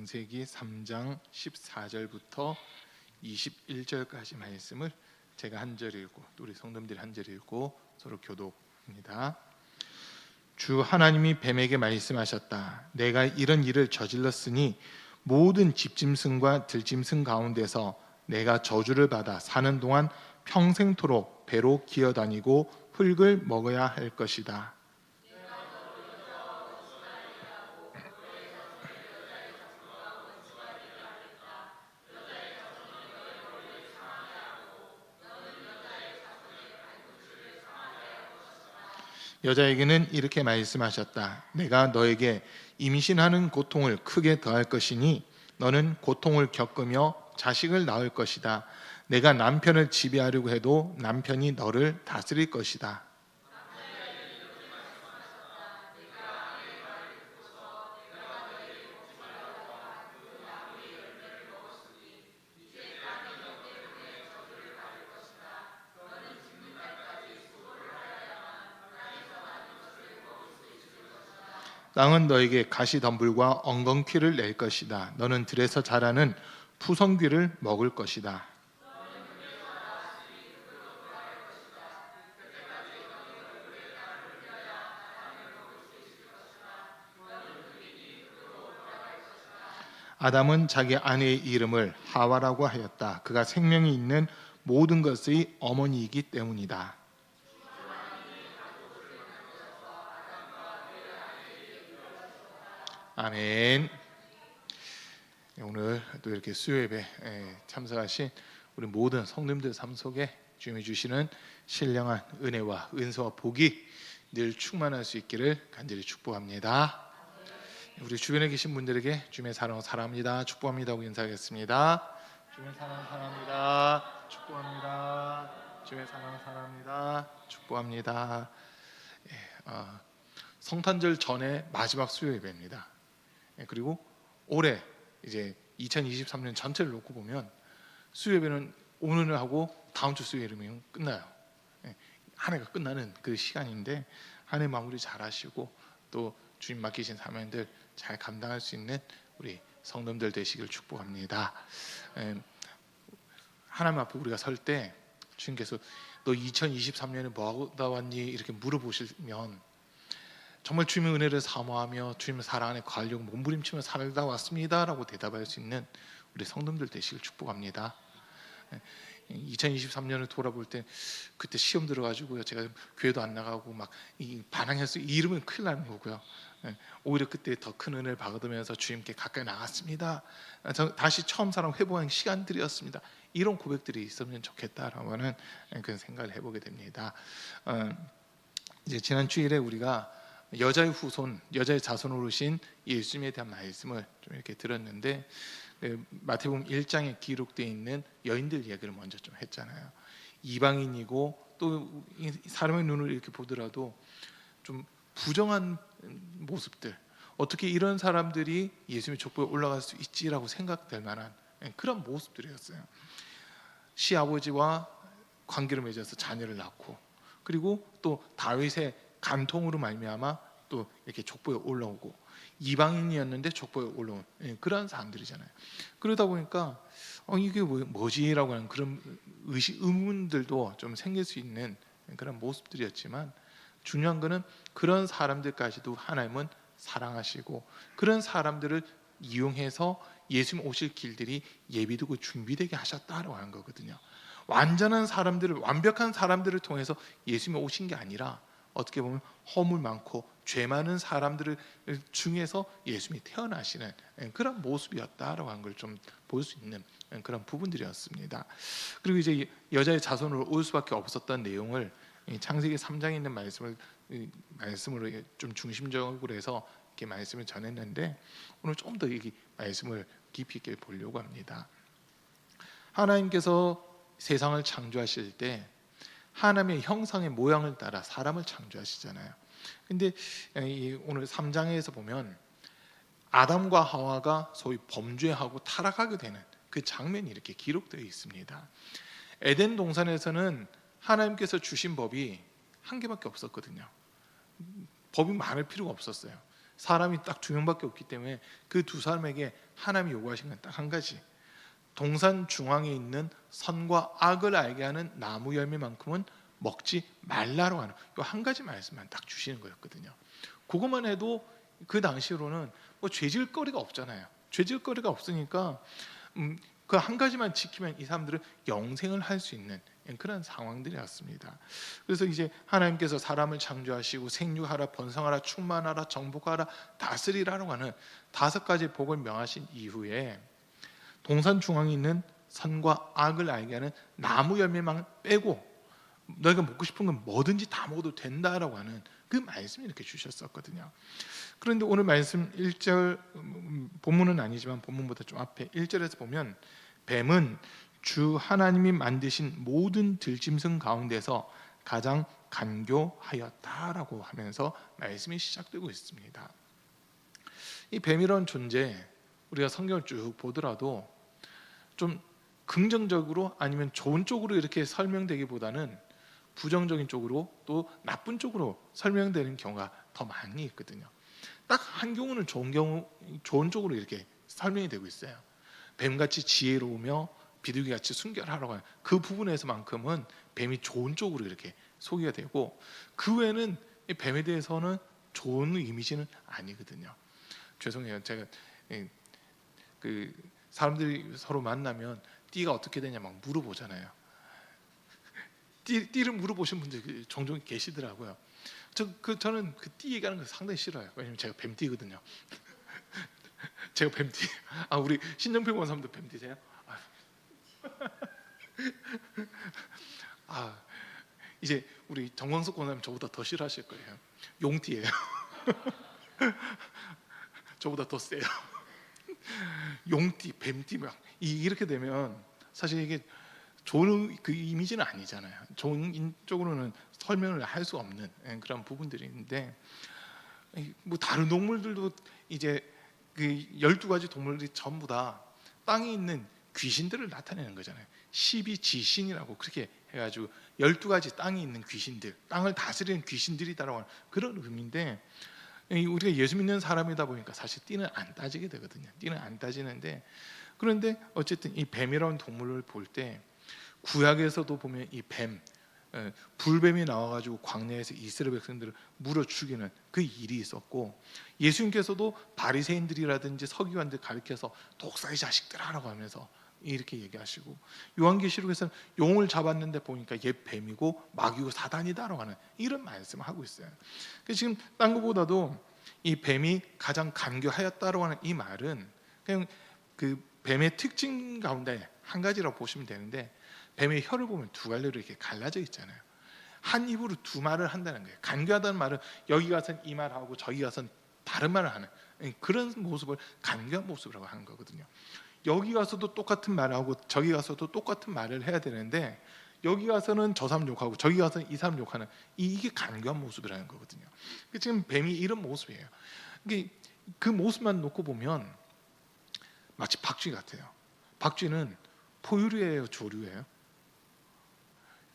창세기 3장 14절부터 21절까지 말씀을 제가 한 절 읽고 또 우리 성도님들이 한 절 읽고 서로 교독합니다. 주 하나님이 뱀에게 말씀하셨다. 내가 이런 일을 저질렀으니 모든 집짐승과 들짐승 가운데서 내가 저주를 받아 사는 동안 평생토록 배로 기어다니고 흙을 먹어야 할 것이다. 여자에게는 이렇게 말씀하셨다. 내가 너에게 임신하는 고통을 크게 더할 것이니 너는 고통을 겪으며 자식을 낳을 것이다. 내가 남편을 지배하려고 해도 남편이 너를 다스릴 것이다. 땅은 너에게 가시덤불과 엉겅퀴를 낼 것이다. 너는 들에서 자라는 푸성귀를 먹을 것이다. 아담은 자기 아내의 이름을 하와라고 하였다. 그가 생명이 있는 모든 것의 어머니이기 때문이다. 아멘. 오늘 또 이렇게 수요예배 참석하신 우리 모든 성도님들 삶 속에 주님이 주시는 신령한 은혜와 은혜와 복이 늘 충만할 수 있기를 간절히 축복합니다. 우리 주변에 계신 분들에게 주님의 사랑 사랑합니다, 축복합니다 하고 인사하겠습니다. 주님의 사랑 사랑합니다, 축복합니다. 주님의 사랑 사랑합니다, 축복합니다. 성탄절 전에 마지막 수요예배입니다. 그리고 올해 이제 2023년 전체를 놓고 보면 수요예배는 오늘 하고 다음 주 수요일이면 끝나요. 한 해가 끝나는 그 시간인데 한 해 마무리 잘 하시고 또 주님 맡기신 사명들 잘 감당할 수 있는 우리 성도들 되시길 축복합니다. 하나님 앞에 우리가 설 때 주님께서 너 2023년에 뭐 하다 왔니? 이렇게 물어보시면 정말 주님의 은혜를 사모하며 주님의 사랑 안에 거하려고 몸부림치며 살다 왔습니다 라고 대답할 수 있는 우리 성도들 되시길 축복합니다. 2023년을 돌아볼 때 그때 시험 들어가지고요, 제가 교회도 안 나가고 막 반항해서 이러면 큰일 나는 거고요. 오히려 그때 더 큰 은혜를 받으면서 주님께 가까이 나갔습니다. 다시 처음 사랑 회복한 시간들이었습니다. 이런 고백들이 있으면 좋겠다라고 하는 그런 생각을 해보게 됩니다. 이제 지난 주일에 우리가 여자의 후손, 여자의 자손으로 오신 예수님에 대한 말씀을 좀 이렇게 들었는데 마태복음 1장에 기록되어 있는 여인들 얘기를 먼저 좀 했잖아요. 이방인이고 또 사람의 눈을 이렇게 보더라도 좀 부정한 모습들, 어떻게 이런 사람들이 예수님의 족보에 올라갈 수 있지라고 생각될 만한 그런 모습들이었어요. 시아버지와 관계를 맺어서 자녀를 낳고, 그리고 또 다윗의 간통으로 말미암아 또 이렇게 족보에 올라오고, 이방인이었는데 족보에 올라온 그런 사람들이잖아요. 그러다 보니까 이게 뭐지라고 하는 그런 의문들도 좀 생길 수 있는 그런 모습들이었지만, 중요한 것은 그런 사람들까지도 하나님은 사랑하시고 그런 사람들을 이용해서 예수님 오실 길들이 예비되고 준비되게 하셨다라고 하는 거거든요. 완전한 사람들을, 완벽한 사람들을 통해서 예수님이 오신 게 아니라 어떻게 보면 허물 많고 죄 많은 사람들을 중에서 예수님이 태어나시는 그런 모습이었다라고 하는 걸 좀 볼 수 있는 그런 부분들이었습니다. 그리고 이제 여자의 자손으로 올 수밖에 없었던 내용을 창세기 3장에 있는 말씀으로 좀 중심적으로 해서 이렇게 말씀을 전했는데, 오늘 좀 더 이 말씀을 깊이 있게 보려고 합니다. 하나님께서 세상을 창조하실 때 하나님의 형상의 모양을 따라 사람을 창조하시잖아요. 근데 오늘 3장에서 보면 아담과 하와가 소위 범죄하고 타락하게 되는 그 장면이 이렇게 기록되어 있습니다. 에덴 동산에서는 하나님께서 주신 법이 한 개밖에 없었거든요. 법이 많을 필요가 없었어요. 사람이 딱 두 명밖에 없기 때문에 그 두 사람에게 하나님이 요구하신 건 딱 한 가지. 동산 중앙에 있는 선과 악을 알게 하는 나무 열매만큼은 먹지 말라고 하는 이 한 가지 말씀만 딱 주시는 거였거든요. 그것만 해도 그 당시로는 뭐 죄질거리가 없잖아요. 죄질거리가 없으니까 그 한 가지만 지키면 이 사람들은 영생을 할 수 있는 그런 상황들이었습니다. 그래서 이제 하나님께서 사람을 창조하시고 생육하라, 번성하라, 충만하라, 정복하라, 다스리라라고 하는 5가지 복을 명하신 이후에 동산 중앙에 있는 선과 악을 알게 하는 나무 열매만 빼고 너희가 먹고 싶은 건 뭐든지 다 먹어도 된다라고 하는 그 말씀을 이렇게 주셨었거든요. 그런데 오늘 말씀 1절, 본문은 아니지만 본문보다 좀 앞에 1절에서 보면 뱀은 주 하나님이 만드신 모든 들짐승 가운데서 가장 간교하였다라고 하면서 말씀이 시작되고 있습니다. 이 뱀이라는 존재, 우리가 성경을 쭉 보더라도 좀 긍정적으로 아니면 좋은 쪽으로 이렇게 설명되기보다는 부정적인 쪽으로 또 나쁜 쪽으로 설명되는 경우가 더 많이 있거든요. 딱 한 경우는 좋은 쪽으로 이렇게 설명이 되고 있어요. 뱀같이 지혜로우며 비둘기같이 순결하라고 하는 그 부분에서만큼은 뱀이 좋은 쪽으로 이렇게 소개가 되고, 그 외에는 이 뱀에 대해서는 좋은 이미지는 아니거든요. 죄송해요. 제가 그 사람들이 서로 만나면 띠가 어떻게 되냐 막 물어보잖아요. 띠를 물어보신 분들 종종 계시더라고요. 저는 그 띠 얘기하는 거 상당히 싫어요. 왜냐면 제가 뱀띠거든요. 제가 뱀띠. 아, 우리 신정평 원사님도 뱀띠세요? 아, 이제 우리 정광석 원사님 저보다 더 싫어하실 거예요. 용띠예요. 저보다 더 세요. 용띠, 뱀띠 막 이렇게 되면 사실 이게 좋은 그 이미지는 아니잖아요. 좋은 쪽으로는 설명을 할 수 없는 그런 부분들이 있는데, 뭐 다른 동물들도 이제 그 12가지 동물들이 전부 다 땅에 있는 귀신들을 나타내는 거잖아요. 12지신이라고 그렇게 해가지고 12가지 땅에 있는 귀신들, 땅을 다스리는 귀신들이다라고 하는 그런 의미인데, 우리가 예수 믿는 사람이다 보니까 사실 띠는 안 따지게 되거든요. 띠는 안 따지는데, 그런데 어쨌든 이 뱀이라는 동물을 볼 때 구약에서도 보면 이 뱀, 불뱀이 나와가지고 광야에서 이스라엘 백성들을 물어 죽이는 그 일이 있었고, 예수님께서도 바리새인들이라든지 서기관들 가리켜서 독사의 자식들아라고 하면서 이렇게 얘기하시고, 요한계시록에서는 용을 잡았는데 보니까 옛 뱀이고 마귀고 사단이다라고 하는 이런 말씀을 하고 있어요. 그래서 지금 딴 것보다도 이 뱀이 가장 간교하였다라고 하는 이 말은 그냥 그 뱀의 특징 가운데 한 가지라고 보시면 되는데, 뱀의 혀를 보면 두 갈래로 이렇게 갈라져 있잖아요. 한 입으로 두 말을 한다는 거예요. 간교하다는 말은 여기 가서는 이 말하고 저기 가서는 다른 말을 하는 그런 모습을 간교한 모습이라고 하는 거거든요. 여기 가서도 똑같은 말하고 저기 가서도 똑같은 말을 해야 되는데, 여기 가서는 저 사람 욕하고 저기 가서는 이 사람 욕하는 이게 간교한 모습이라는 거거든요. 지금 뱀이 이런 모습이에요. 그 모습만 놓고 보면 마치 박쥐 같아요. 박쥐는 포유류예요, 조류예요?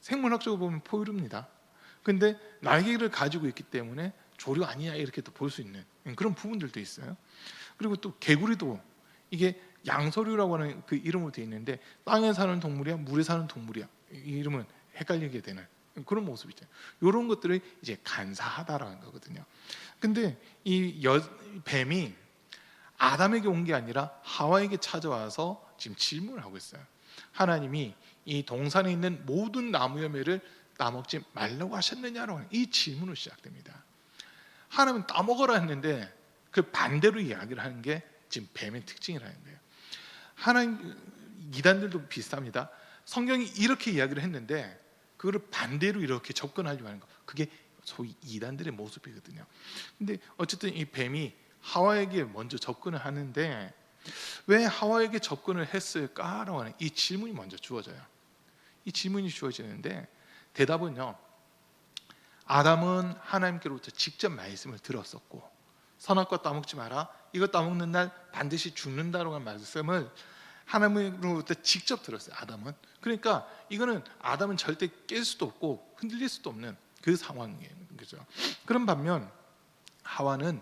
생물학적으로 보면 포유류입니다. 근데 날개를 가지고 있기 때문에 조류 아니냐 이렇게 또 볼 수 있는 그런 부분들도 있어요. 그리고 또 개구리도 이게 양서류라고 하는 그 이름으로 되어 있는데, 땅에 사는 동물이야 물에 사는 동물이야 이 이름은 헷갈리게 되는 그런 모습이죠. 이런 것들을 이제 간사하다라는 거거든요. 근데 이 뱀이 아담에게 온 게 아니라 하와에게 찾아와서 지금 질문을 하고 있어요. 하나님이 이 동산에 있는 모든 나무 열매를 따먹지 말라고 하셨느냐라고 하는 이 질문으로 시작됩니다. 하나님은 따먹으라 했는데 그 반대로 이야기를 하는 게 지금 뱀의 특징이라는 거예요. 하나님, 이단들도 비슷합니다. 성경이 이렇게 이야기를 했는데 그거를 반대로 이렇게 접근하려고 하는 거, 그게 소위 이단들의 모습이거든요. 근데 어쨌든 이 뱀이 하와에게 먼저 접근을 하는데, 왜 하와에게 접근을 했을까라고 하는 이 질문이 먼저 주어져요. 이 질문이 주어지는데 대답은요, 아담은 하나님께로부터 직접 말씀을 들었었고, 선악과 따먹지 마라, 이거 따먹는 날 반드시 죽는다라고 하는 말씀을 하나님으로부터 직접 들었어요, 아담은. 그러니까 이거는 아담은 절대 깰 수도 없고 흔들릴 수도 없는 그 상황이에요. 그죠? 그런 반면 하와는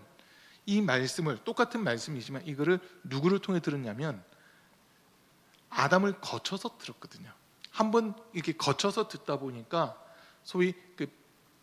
이 말씀을, 똑같은 말씀이지만 이거를 누구를 통해 들었냐면 아담을 거쳐서 들었거든요. 한번 이렇게 거쳐서 듣다 보니까 소위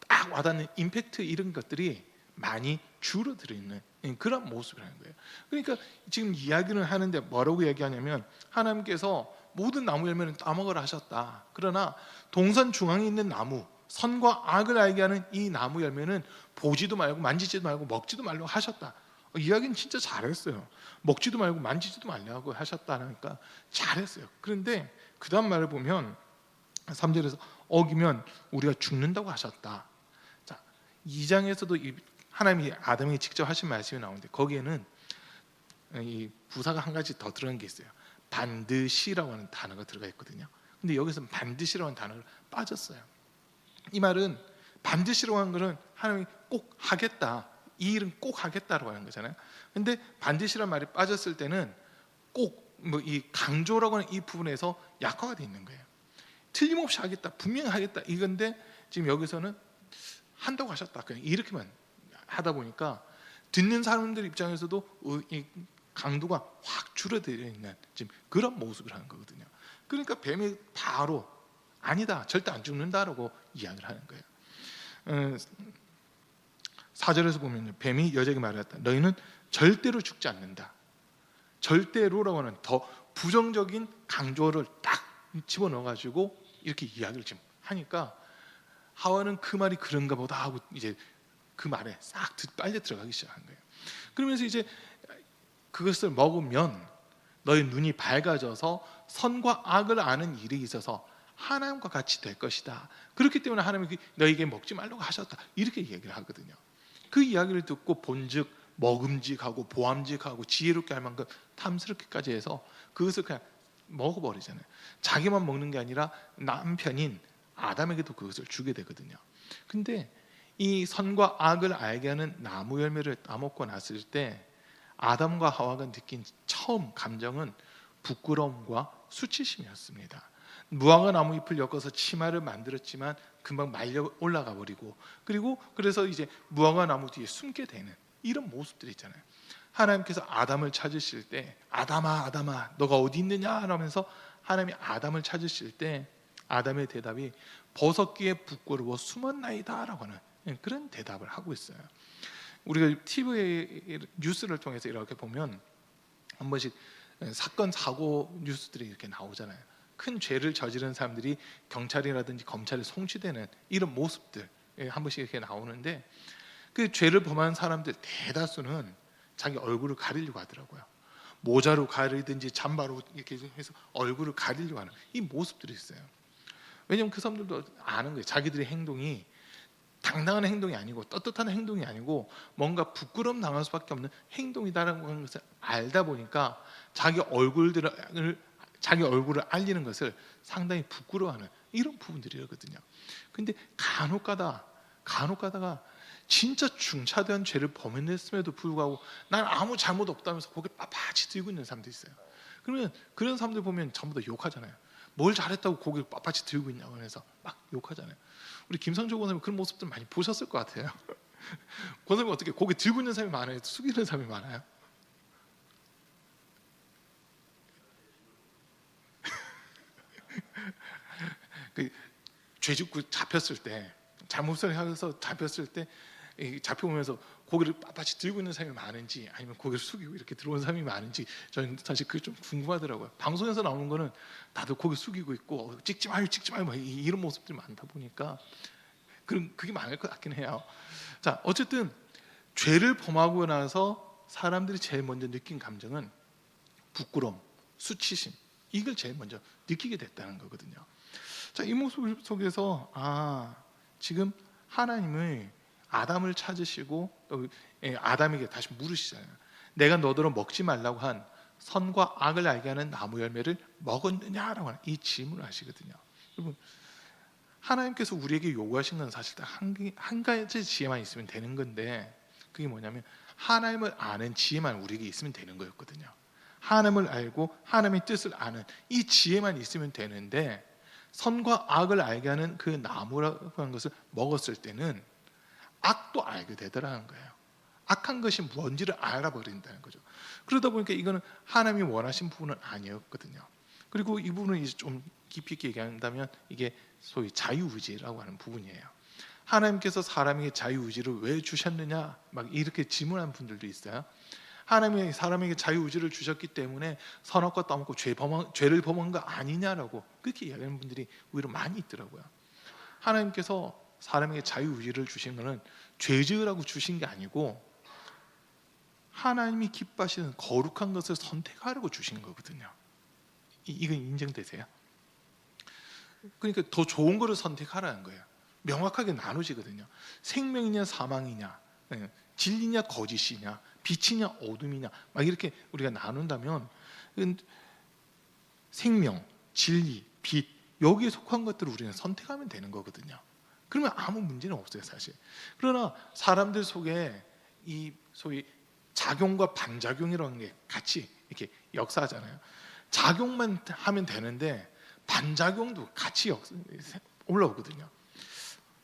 딱 와닿는 임팩트 이런 것들이 많이 줄어들어 있는 그런 모습이라는 거예요. 그러니까 지금 이야기를 하는데 뭐라고 얘기하냐면 하나님께서 모든 나무 열매는 따먹으라 하셨다. 그러나 동산 중앙에 있는 나무, 선과 악을 알게 하는 이 나무 열매는 보지도 말고 만지지도 말고 먹지도 말라고 하셨다. 이야기는 진짜 잘했어요. 먹지도 말고 만지지도 말라고 하셨다니까 잘했어요. 그런데 그 다음 말을 보면 3절에서 어기면 우리가 죽는다고 하셨다. 자, 2장에서도 하나님이 아담에게 직접 하신 말씀이 나오는데 거기에는 이 부사가 한 가지 더 들어간 게 있어요. 반드시라고 하는 단어가 들어가 있거든요. 근데 여기서 반드시라고 하는 단어가 빠졌어요. 이 말은 반드시라고 하는 것은 하나님이 꼭 하겠다, 이 일은 꼭 하겠다라고 하는 거잖아요. 근데 반드시란 말이 빠졌을 때는 꼭 이 강조라고 하는 이 부분에서 약화가 되어 있는 거예요. 틀림없이 하겠다, 분명히 하겠다 이건데 지금 여기서는 한다고 하셨다, 그냥 이렇게만 하다 보니까 듣는 사람들 입장에서도 이 강도가 확 줄어들어 있는 지금 그런 모습을 하는 거거든요. 그러니까 뱀이 바로 아니다, 절대 안 죽는다라고 이야기를 하는 거예요. 4절에서 보면 뱀이 여자에게 말했다. 너희는 절대로 죽지 않는다. 절대로라고 하는 더 부정적인 강조를 딱 집어넣어가지고 이렇게 이야기를 지금 하니까 하와는 그 말이 그런가 보다 하고 이제 그 말에 싹 빨려 들어가기 시작한 거예요. 그러면서 이제 그것을 먹으면 너희 눈이 밝아져서 선과 악을 아는 일이 있어서 하나님과 같이 될 것이다. 그렇기 때문에 하나님이 너희에게 먹지 말라고 하셨다. 이렇게 얘기를 하거든요. 그 이야기를 듣고 본즉 먹음직하고 보암직하고 지혜롭게 할 만큼 탐스럽게까지 해서 그것을 그냥 먹어버리잖아요. 자기만 먹는 게 아니라 남편인 아담에게도 그것을 주게 되거든요. 근데 이 선과 악을 알게 하는 나무 열매를 따먹고 났을 때 아담과 하와가 느낀 처음 감정은 부끄러움과 수치심이었습니다. 무화과 나무 잎을 엮어서 치마를 만들었지만 금방 말려 올라가 버리고, 그리고 그래서 이제 무화과 나무 뒤에 숨게 되는 이런 모습들이 있잖아요. 하나님께서 아담을 찾으실 때 아담아 아담아 너가 어디 있느냐 하면서 하나님이 아담을 찾으실 때 아담의 대답이 버섯기에 부끄러워 숨었나이다 라고 하는 그런 대답을 하고 있어요. 우리가 TV 뉴스를 통해서 이렇게 보면 한 번씩 사건 사고 뉴스들이 이렇게 나오잖아요. 큰 죄를 저지른 사람들이 경찰이라든지 검찰에 송치되는 이런 모습들 한 번씩 이렇게 나오는데 그 죄를 범한 사람들 대다수는 자기 얼굴을 가리려고 하더라고요. 모자로 가리든지 잠바로 이렇게 해서 얼굴을 가리려고 하는 이 모습들이 있어요. 왜냐하면 그 사람들도 아는 거예요. 자기들의 행동이 당당한 행동이 아니고 떳떳한 행동이 아니고 뭔가 부끄러움 당할 수밖에 없는 행동이다라는 것을 알다 보니까 자기 얼굴을 알리는 것을 상당히 부끄러워하는 이런 부분들이거든요. 근데 간혹 가다가 진짜 중차대한 죄를 범했음에도 불구하고 난 아무 잘못 없다면서 고개 빳빳이 들고 있는 사람도 있어요. 그러면 그런 사람들 보면 전부 다 욕하잖아요. 뭘 잘했다고 고개를 빳빳이 들고 있냐고 해서 막 욕하잖아요. 우리 김성조 권사님 그런 모습들 많이 보셨을 것 같아요. 권사님 어떻게 고개 들고 있는 사람이 많아요? 숙이는 사람이 많아요? 그 죄짓고 잡혔을 때 잘못을 해서 잡혔을 때 잡혀오면서 고개를 빳빳이 들고 있는 사람이 많은지 아니면 고개를 숙이고 이렇게 들어온 사람이 많은지 저는 사실 그게 좀 궁금하더라고요. 방송에서 나오는 거는 다들 고개 숙이고 있고 찍지 마요 뭐 이런 모습들이 많다 보니까 그게 많을 것 같긴 해요. 자, 어쨌든 죄를 범하고 나서 사람들이 제일 먼저 느낀 감정은 부끄러움, 수치심, 이걸 제일 먼저 느끼게 됐다는 거거든요. 자, 이 모습 속에서 지금 하나님을 아담을 찾으시고 또 아담에게 다시 물으시잖아요. 내가 너더러 먹지 말라고 한 선과 악을 알게 하는 나무 열매를 먹었느냐라고 하는 이 질문을 하시거든요. 여러분, 하나님께서 우리에게 요구하신 건 사실 한 가지 지혜만 있으면 되는 건데 그게 뭐냐면 하나님을 아는 지혜만 우리에게 있으면 되는 거였거든요. 하나님을 알고 하나님의 뜻을 아는 이 지혜만 있으면 되는데 선과 악을 알게 하는 그 나무라고 하는 것을 먹었을 때는 악도 알게 되더라는 거예요. 악한 것이 뭔지를 알아버린다는 거죠. 그러다 보니까 이거는 하나님이 원하신 부분은 아니었거든요. 그리고 이 부분은 이제 좀 깊이 있게 얘기한다면 이게 소위 자유의지라고 하는 부분이에요. 하나님께서 사람에게 자유의지를 왜 주셨느냐 막 이렇게 질문하는 분들도 있어요. 하나님이 사람에게 자유의지를 주셨기 때문에 선악과 따먹고 죄를 범한 거 아니냐라고 그렇게 이야기하는 분들이 오히려 많이 있더라고요. 하나님께서 사람에게 자유의지를 주신 것은 죄 지으라고 주신 게 아니고 하나님이 기뻐하시는 거룩한 것을 선택하라고 주신 거거든요. 이건 인정되세요? 그러니까 더 좋은 거를 선택하라는 거예요. 명확하게 나누지거든요. 생명이냐 사망이냐, 진리냐 거짓이냐, 빛이냐 어둠이냐, 막 이렇게 우리가 나눈다면 생명, 진리, 빛 여기에 속한 것들을 우리는 선택하면 되는 거거든요. 그러면 아무 문제는 없어요, 사실. 그러나 사람들 속에 이 소위 작용과 반작용이라는 게 같이 이렇게 역사하잖아요. 작용만 하면 되는데 반작용도 같이 올라오거든요.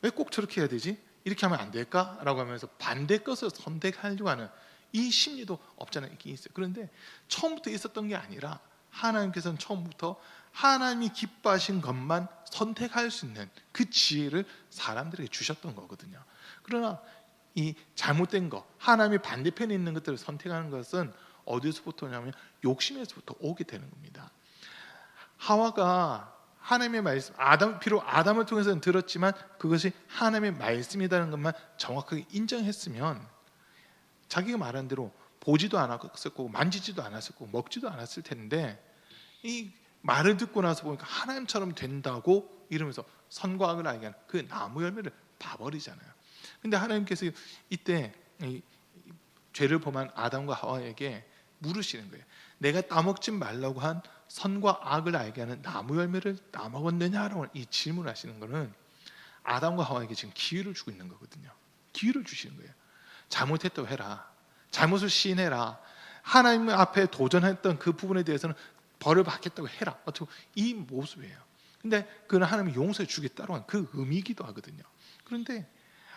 왜 꼭 저렇게 해야 되지? 이렇게 하면 안 될까? 라고 하면서 반대 것을 선택하려고 하는 이 심리도 없잖아요. 있긴 있어요. 그런데 처음부터 있었던 게 아니라 하나님께서는 처음부터 하나님이 기뻐하신 것만 선택할 수 있는 그 지혜를 사람들에게 주셨던 거거든요. 그러나 이 잘못된 것, 하나님의 반대편에 있는 것들을 선택하는 것은 어디서부터냐면 욕심에서부터 오게 되는 겁니다. 하와가 하나님의 말씀, 비록 아담을 통해서는 들었지만 그것이 하나님의 말씀이라는 것만 정확하게 인정했으면 자기가 말한 대로 보지도 않았을 거고 만지지도 않았을 거고 먹지도 않았을 텐데 이 말을 듣고 나서 보니까 하나님처럼 된다고 이러면서 선과 악을 알게 하는 그 나무 열매를 봐버리잖아요. 근데 하나님께서 이때 이 죄를 범한 아담과 하와에게 물으시는 거예요. 내가 따먹지 말라고 한 선과 악을 알게 하는 나무 열매를 따먹었느냐라고 이 질문하시는 거는 아담과 하와에게 지금 기회를 주고 있는 거거든요. 기회를 주시는 거예요. 잘못했다고 해라. 잘못을 시인해라. 하나님 앞에 도전했던 그 부분에 대해서는 벌을 받겠다고 해라. 이 모습이에요. 근데 그는 하나님이 용서해 주겠다고 하는 그 의미이기도 하거든요. 그런데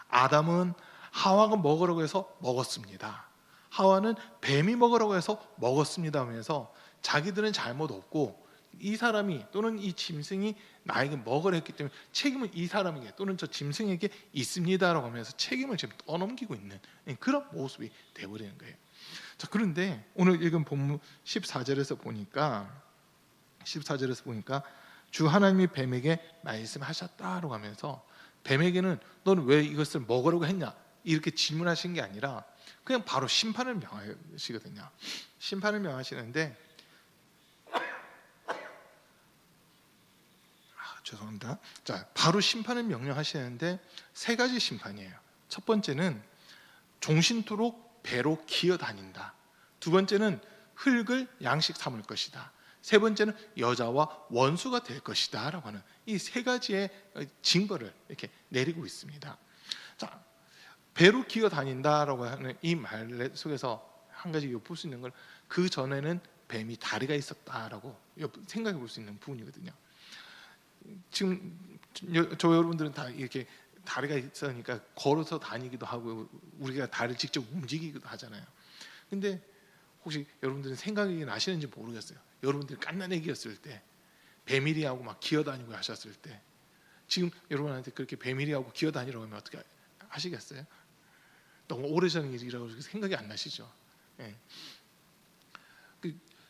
아담은 하와가 먹으라고 해서 먹었습니다. 하와는 뱀이 먹으라고 해서 먹었습니다 하면서 자기들은 잘못 없고 이 사람이 또는 이 짐승이 나에게 먹으라 했기 때문에 책임은 이 사람에게 또는 저 짐승에게 있습니다라고 하면서 책임을 지금 떠넘기고 있는 그런 모습이 되어버리는 거예요. 자, 그런데 오늘 읽은 본문 14절에서 보니까 주 하나님이 뱀에게 말씀하셨다라고 하면서 뱀에게는 너는 왜 이것을 먹으라고 했냐 이렇게 질문하신 게 아니라 그냥 바로 심판을 명하시거든요. 심판을 명하시는데 죄송합니다. 자, 바로 심판을 명령하시는데 세 가지 심판이에요. 첫 번째는 종신토록 배로 기어다닌다. 두 번째는 흙을 양식 삼을 것이다. 세 번째는 여자와 원수가 될 것이다 라고 하는 이 세 가지의 징벌을 이렇게 내리고 있습니다. 자, 배로 기어다닌다라고 하는 이 말 속에서 한 가지 엿볼 수 있는 걸 그 전에는 뱀이 다리가 있었다라고 생각해 볼 수 있는 부분이거든요. 지금 저 여러분들은 다 이렇게 다리가 있으니까 걸어서 다니기도 하고 우리가 다리를 직접 움직이기도 하잖아요. 근데 혹시 여러분들은 생각이 나시는지 모르겠어요. 여러분들이 갓난애기였을 때 뱀이리하고 막 기어다니고 하셨을 때 지금 여러분한테 그렇게 뱀이리하고 기어다니라고 하면 어떻게 하시겠어요? 너무 오래전 일이라고 생각이 안 나시죠? 예.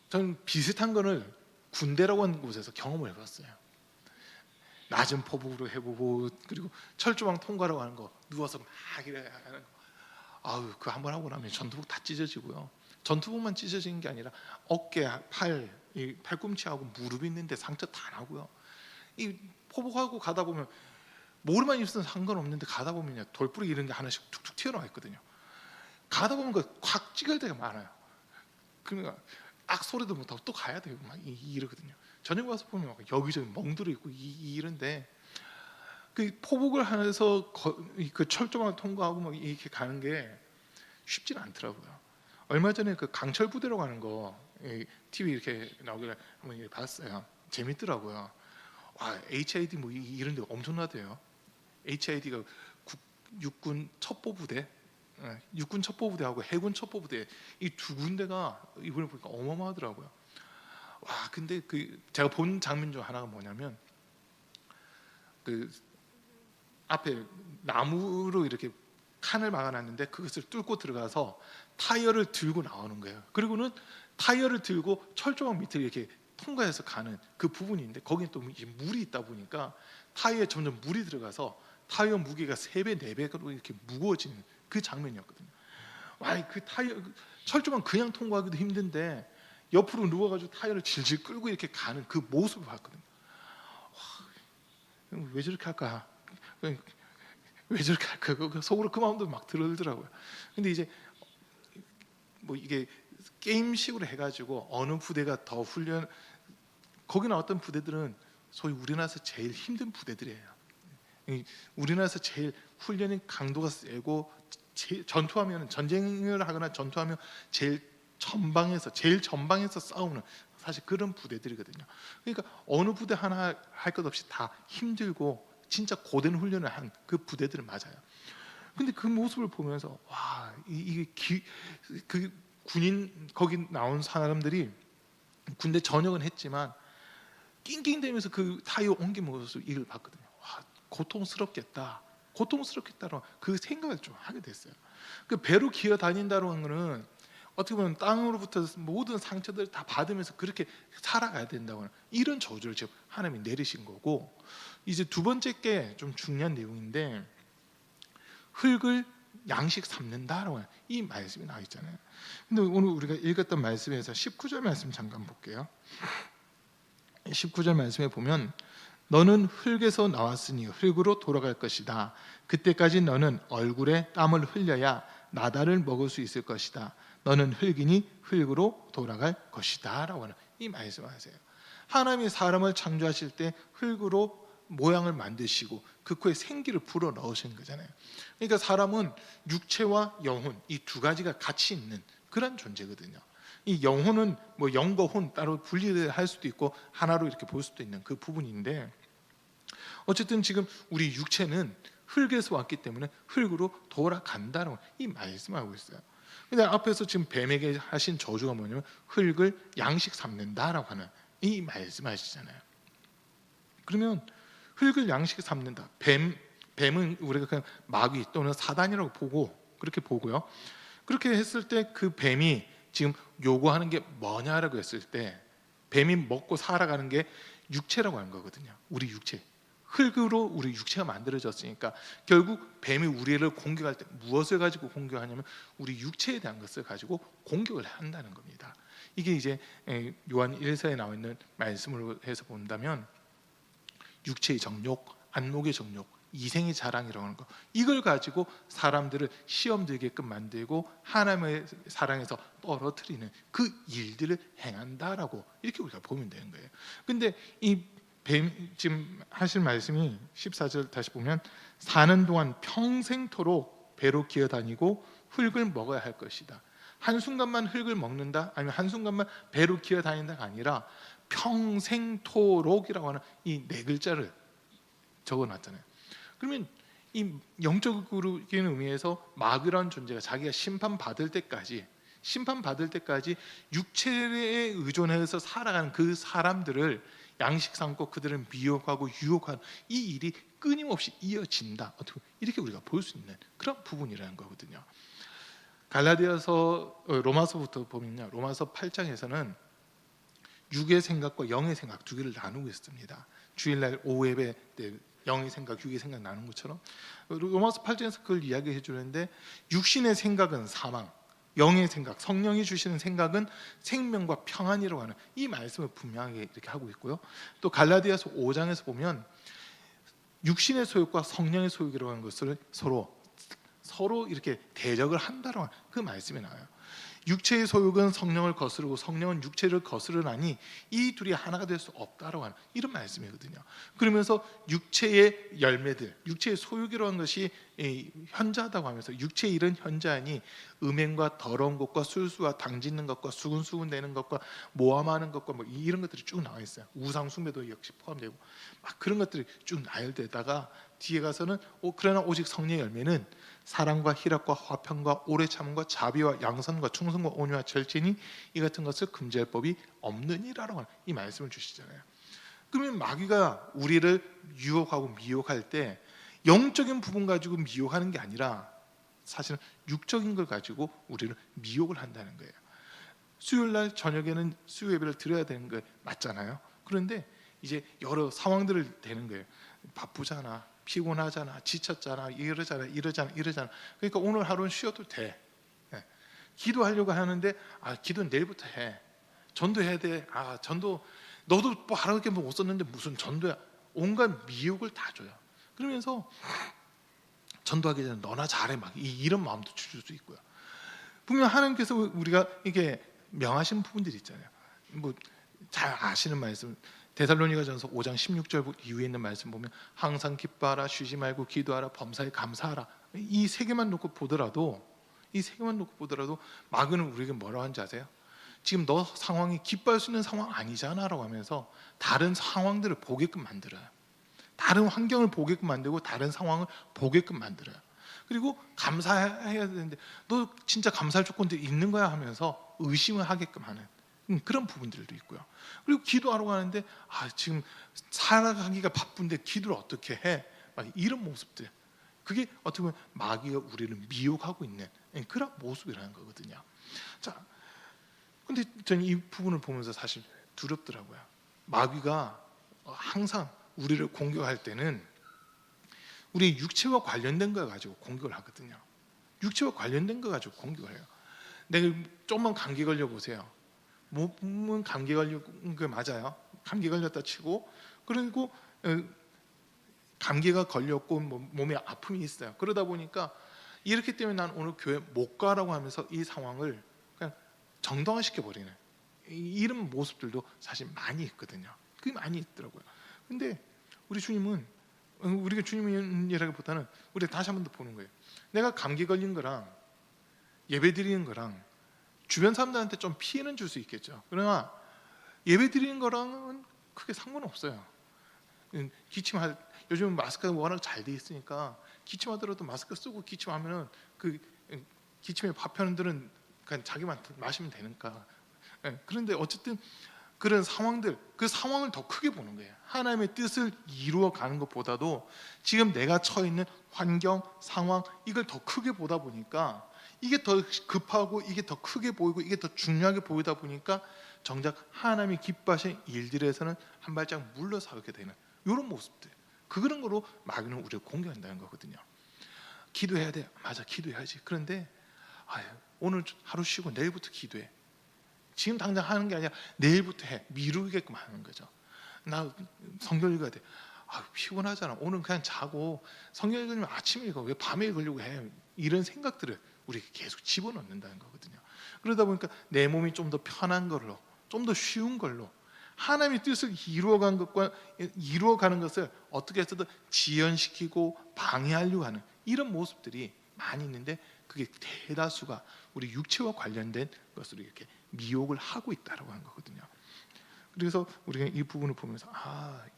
저는 비슷한 거를 군대라고 하는 곳에서 경험을 해봤어요. 낮은 포복으로 해보고 그리고 철조망 통과라고 하는 거 누워서 막 이래 하는 거 아우 그거 한번 하고 나면 전투복 다 찢어지고요. 전투복만 찢어지는 게 아니라 어깨, 이 팔꿈치하고 무릎 있는데 상처 다 나고요. 이 포복하고 가다 보면 모르만 입으면 상관없는데 가다 보면 돌뿌리 이런 게 하나씩 툭툭 튀어나와 있거든요. 가다 보면 확 찌글 때가 많아요. 그러니까 악 소리도 못하고 또 가야 되고 막 이러거든요. 저녁 와서 보면 막 여기저기 멍들어 있고 이런데 그 포복을 하면서 그 철조망을 통과하고 막 이렇게 가는 게 쉽지는 않더라고요. 얼마 전에 그 강철 부대라고 하는 거 TV 이렇게 나오길래 한번 봤어요. 재밌더라고요. 와 HID 뭐 이런 데 엄청나대요. HID가 육군 첩보부대 육군 첩보부대하고 해군 첩보부대 이 두 군데가 이번에 보니까 어마어마하더라고요. 와, 근데 제가 본 장면 중 하나가 뭐냐면 그 앞에 나무로 이렇게 칸을 막아놨는데 그것을 뚫고 들어가서 타이어를 들고 나오는 거예요. 그리고는 타이어를 들고 철조망 밑을 이렇게 통과해서 가는 그 부분인데 거기는 또 물이 있다 보니까 타이어에 점점 물이 들어가서 타이어 무게가 3배, 4배로 이렇게 무거워지는 그 장면이었거든요. 와, 그 타이어 철조망 그냥 통과하기도 힘든데 옆으로 누워가지고 타이어를 질질 끌고 이렇게 가는 그 모습을 봤거든요. 와, 왜 저렇게 할까? 왜 저렇게 할까? 속으로 그 마음도 막 들더라고요. 근데 이제 뭐 이게 게임식으로 해가지고 어느 부대가 더 훈련, 거기 나왔던 부대들은 소위 우리나라에서 제일 힘든 부대들이에요. 우리나라에서 제일 훈련의 강도가 세고 전투하면, 전쟁을 하거나 전투하면 제일 전방에서 싸우는 사실 그런 부대들이거든요. 그러니까 어느 부대 하나 할 것 없이 다 힘들고 진짜 고된 훈련을 한 그 부대들은 맞아요. 근데 그 모습을 보면서 와, 그 군인 거기 나온 사람들이 군대 전역은 했지만 낑낑대면서 그 타이어 옮긴 모습 이걸 봤거든요. 와, 고통스럽겠다라는 그 생각을 좀 하게 됐어요. 그 배로 기어 다닌다는 거는 어떻게 보면 땅으로부터 모든 상처들을 다 받으면서 그렇게 살아가야 된다고 하는 이런 저주를 지금 하나님이 내리신 거고, 이제 두 번째 게 좀 중요한 내용인데 흙을 양식 삼는다라고 하는 이 말씀이 나와 있잖아요. 근데 오늘 우리가 읽었던 말씀에서 19절 말씀 잠깐 볼게요. 19절 말씀에 보면 너는 흙에서 나왔으니 흙으로 돌아갈 것이다. 그때까지 너는 얼굴에 땀을 흘려야 나다를 먹을 수 있을 것이다. 너는 흙이니 흙으로 돌아갈 것이다 라고 하는 이 말씀하세요. 하나님이 사람을 창조하실 때 흙으로 모양을 만드시고 그 코에 생기를 불어 넣으신 거잖아요. 그러니까 사람은 육체와 영혼 이 두 가지가 같이 있는 그런 존재거든요. 이 영혼은 뭐 영과 혼 따로 분리할 수도 있고 하나로 이렇게 볼 수도 있는 그 부분인데, 어쨌든 지금 우리 육체는 흙에서 왔기 때문에 흙으로 돌아간다는 이 말씀하고 있어요. 근데 앞에서 지금 뱀에게 하신 저주가 뭐냐면 흙을 양식 삼는다라고 하는 이 말씀하시잖아요. 그러면 흙을 양식 삼는다. 뱀은 우리가 그냥 마귀 또는 사단이라고 보고 그렇게 보고요. 그렇게 했을 때 그 뱀이 지금 요구하는 게 뭐냐라고 했을 때 뱀이 먹고 살아가는 게 육체라고 하는 거거든요. 우리 육체. 흙으로 우리 육체가 만들어졌으니까 결국 뱀이 우리를 공격할 때 무엇을 가지고 공격하냐면 우리 육체에 대한 것을 가지고 공격을 한다는 겁니다. 이게 이제 요한 1서에 나와 있는 말씀으로 해서 본다면 육체의 정욕, 안목의 정욕, 이생의 자랑이라고 하는 거, 이걸 가지고 사람들을 시험 들게끔 만들고 하나님의 사랑에서 떨어뜨리는 그 일들을 행한다라고 이렇게 우리가 보면 되는 거예요. 근데 이 뱀 지금 하실 말씀이 14절 다시 보면 사는 동안 평생토록 배로 기어다니고 흙을 먹어야 할 것이다. 한순간만 흙을 먹는다 아니면 한순간만 배로 기어다닌다가 아니라 평생토록이라고 하는 이 네 글자를 적어놨잖아요. 그러면 이 영적으로 의미에서 마귀라는 존재가 자기가 심판받을 때까지 육체에 의존해서 살아가는 그 사람들을 양식 삼고 그들을 미혹하고 유혹하는 이 일이 끊임없이 이어진다. 이렇게 우리가 볼 수 있는 그런 부분이라는 거거든요. 갈라디아서 로마서부터 보면요, 로마서 8장에서는 육의 생각과 영의 생각 두 개를 나누고 있습니다. 주일날 오후 예배 때 영의 생각, 육의 생각 나눈 것처럼 로마서 8장에서 그걸 이야기해 주는데 육신의 생각은 사망, 영의 생각, 성령이 주시는 생각은 생명과 평안이라고 하는 이 말씀을 분명하게 이렇게 하고 있고요. 또 갈라디아서 5장에서 보면 육신의 소욕과 성령의 소욕이라고 하는 것을 서로 이렇게 대적을 한다라고 하는 그 말씀이 나와요. 육체의 소욕은 성령을 거스르고 성령은 육체를 거스르나니 이 둘이 하나가 될 수 없다라고 하는 이런 말씀이거든요. 그러면서 육체의 열매들, 육체의 소욕이라는 것이 현자하다고 하면서 육체의 일은 현자하니 음행과 더러운 것과 술수와 당짓는 것과 수근수근 되는 것과 모함하는 것과 뭐 이런 것들이 쭉 나와 있어요. 우상 숭배도 역시 포함되고 막 그런 것들이 쭉 나열되다가 뒤에 가서는 그러나 오직 성령의 열매는 사랑과 희락과 화평과 오래 참음과 자비와 양선과 충성과 온유와 절제니 이 같은 것을 금지할 법이 없느니라라고 하는 이 말씀을 주시잖아요. 그러면 마귀가 우리를 유혹하고 미혹할 때 영적인 부분 가지고 미혹하는 게 아니라 사실은 육적인 걸 가지고 우리를 미혹을 한다는 거예요. 수요일 날 저녁에는 수요 예배를 드려야 되는 거 맞잖아요. 그런데 이제 여러 상황들을 되는 거예요. 바쁘잖아, 피곤하잖아, 지쳤잖아, 이러잖아. 그러니까 오늘 하루는 쉬어도 돼. 기도하려고 하는데 기도는 내일부터 해. 전도해야 돼. 전도 너도 뭐 하루밖에 못 썼는데 무슨 전도야. 온갖 미혹을 다 줘요. 그러면서 전도하기 전에 너나 잘해 막 이런 마음도 줄 수 있고요. 분명 하나님께서 우리가 이게 명하신 부분들이 있잖아요. 뭐 잘 아시는 말씀 데살로니가전서 5장 16절 이후에 있는 말씀 보면 항상 기뻐하라, 쉬지 말고 기도하라, 범사에 감사하라. 이 세 개만 놓고 보더라도 마귀는 우리에게 뭐라고 하는지 아세요? 지금 너 상황이 기뻐할 수 있는 상황 아니잖아라고 하면서 다른 상황들을 보게끔 만들어요. 다른 환경을 보게끔 만들고 다른 상황을 보게끔 만들어요. 그리고 감사해야 되는데 너 진짜 감사할 조건들이 있는 거야 하면서 의심을 하게끔 하는 그런 부분들도 있고요. 그리고 기도하러 가는데 지금 살아가기가 바쁜데 기도를 어떻게 해? 막 이런 모습들. 그게 어떻게 보면 마귀가 우리를 미혹하고 있는 그런 모습이라는 거거든요. 자, 근데 저는 이 부분을 보면서 사실 두렵더라고요. 마귀가 항상 우리를 공격할 때는 우리 육체와 관련된 거 가지고 공격을 하거든요. 육체와 관련된 거 가지고 공격을 해요. 내가 조금만 감기 걸려 보세요. 몸은 감기 걸린 거 맞아요. 감기 걸렸다 치고 그리고 감기가 걸렸고 몸에 아픔이 있어요. 그러다 보니까 이렇기 때문에 난 오늘 교회 못 가라고 하면서 이 상황을 그냥 정당화시켜 버리는 이런 모습들도 사실 많이 있거든요. 그게 많이 있더라고요. 근데 우리 주님은 우리가 주님이라기보다는 우리가 다시 한 번 더 보는 거예요. 내가 감기 걸린 거랑 예배 드리는 거랑 주변 사람들한테 좀 피해는 줄 수 있겠죠. 그러나 예배 드리는 거랑은 크게 상관없어요. 기침할 요즘 마스크가 워낙 잘 돼 있으니까 기침하더라도 마스크 쓰고 기침하면은 그 기침의 파편들은 그냥 자기만 마시면 되니까. 그런데 어쨌든 그런 상황들, 그 상황을 더 크게 보는 거예요. 하나님의 뜻을 이루어가는 것보다도 지금 내가 처해 있는 환경, 상황 이걸 더 크게 보다 보니까 이게 더 급하고 이게 더 크게 보이고 이게 더 중요하게 보이다 보니까 정작 하나님이 기뻐하신 일들에서는 한 발짝 물러서게 되는 이런 모습들. 그런 거로 마귀는 우리를 공격한다는 거거든요. 기도해야 돼. 맞아, 기도해야지. 그런데 오늘 하루 쉬고 내일부터 기도해. 지금 당장 하는 게 아니라 내일부터 해. 미루게끔 하는 거죠. 나 성경 읽어야 돼. 피곤하잖아. 오늘 그냥 자고 성경 읽으면 아침에 읽어. 왜 밤에 읽으려고 해? 이런 생각들을 우리가 계속 집어넣는다는 거거든요. 그러다 보니까 내 몸이 좀 더 편한 걸로, 좀 더 쉬운 걸로 하나님의 뜻을 이루어가는 것을 어떻게 해서든 지연시키고 방해하려고 하는 이런 모습들이 많이 있는데 그게 대다수가 우리 육체와 관련된 것으로 이렇게 미혹을 하고 있다라고 하는 거거든요. 그래서 우리가 이 부분을 보면서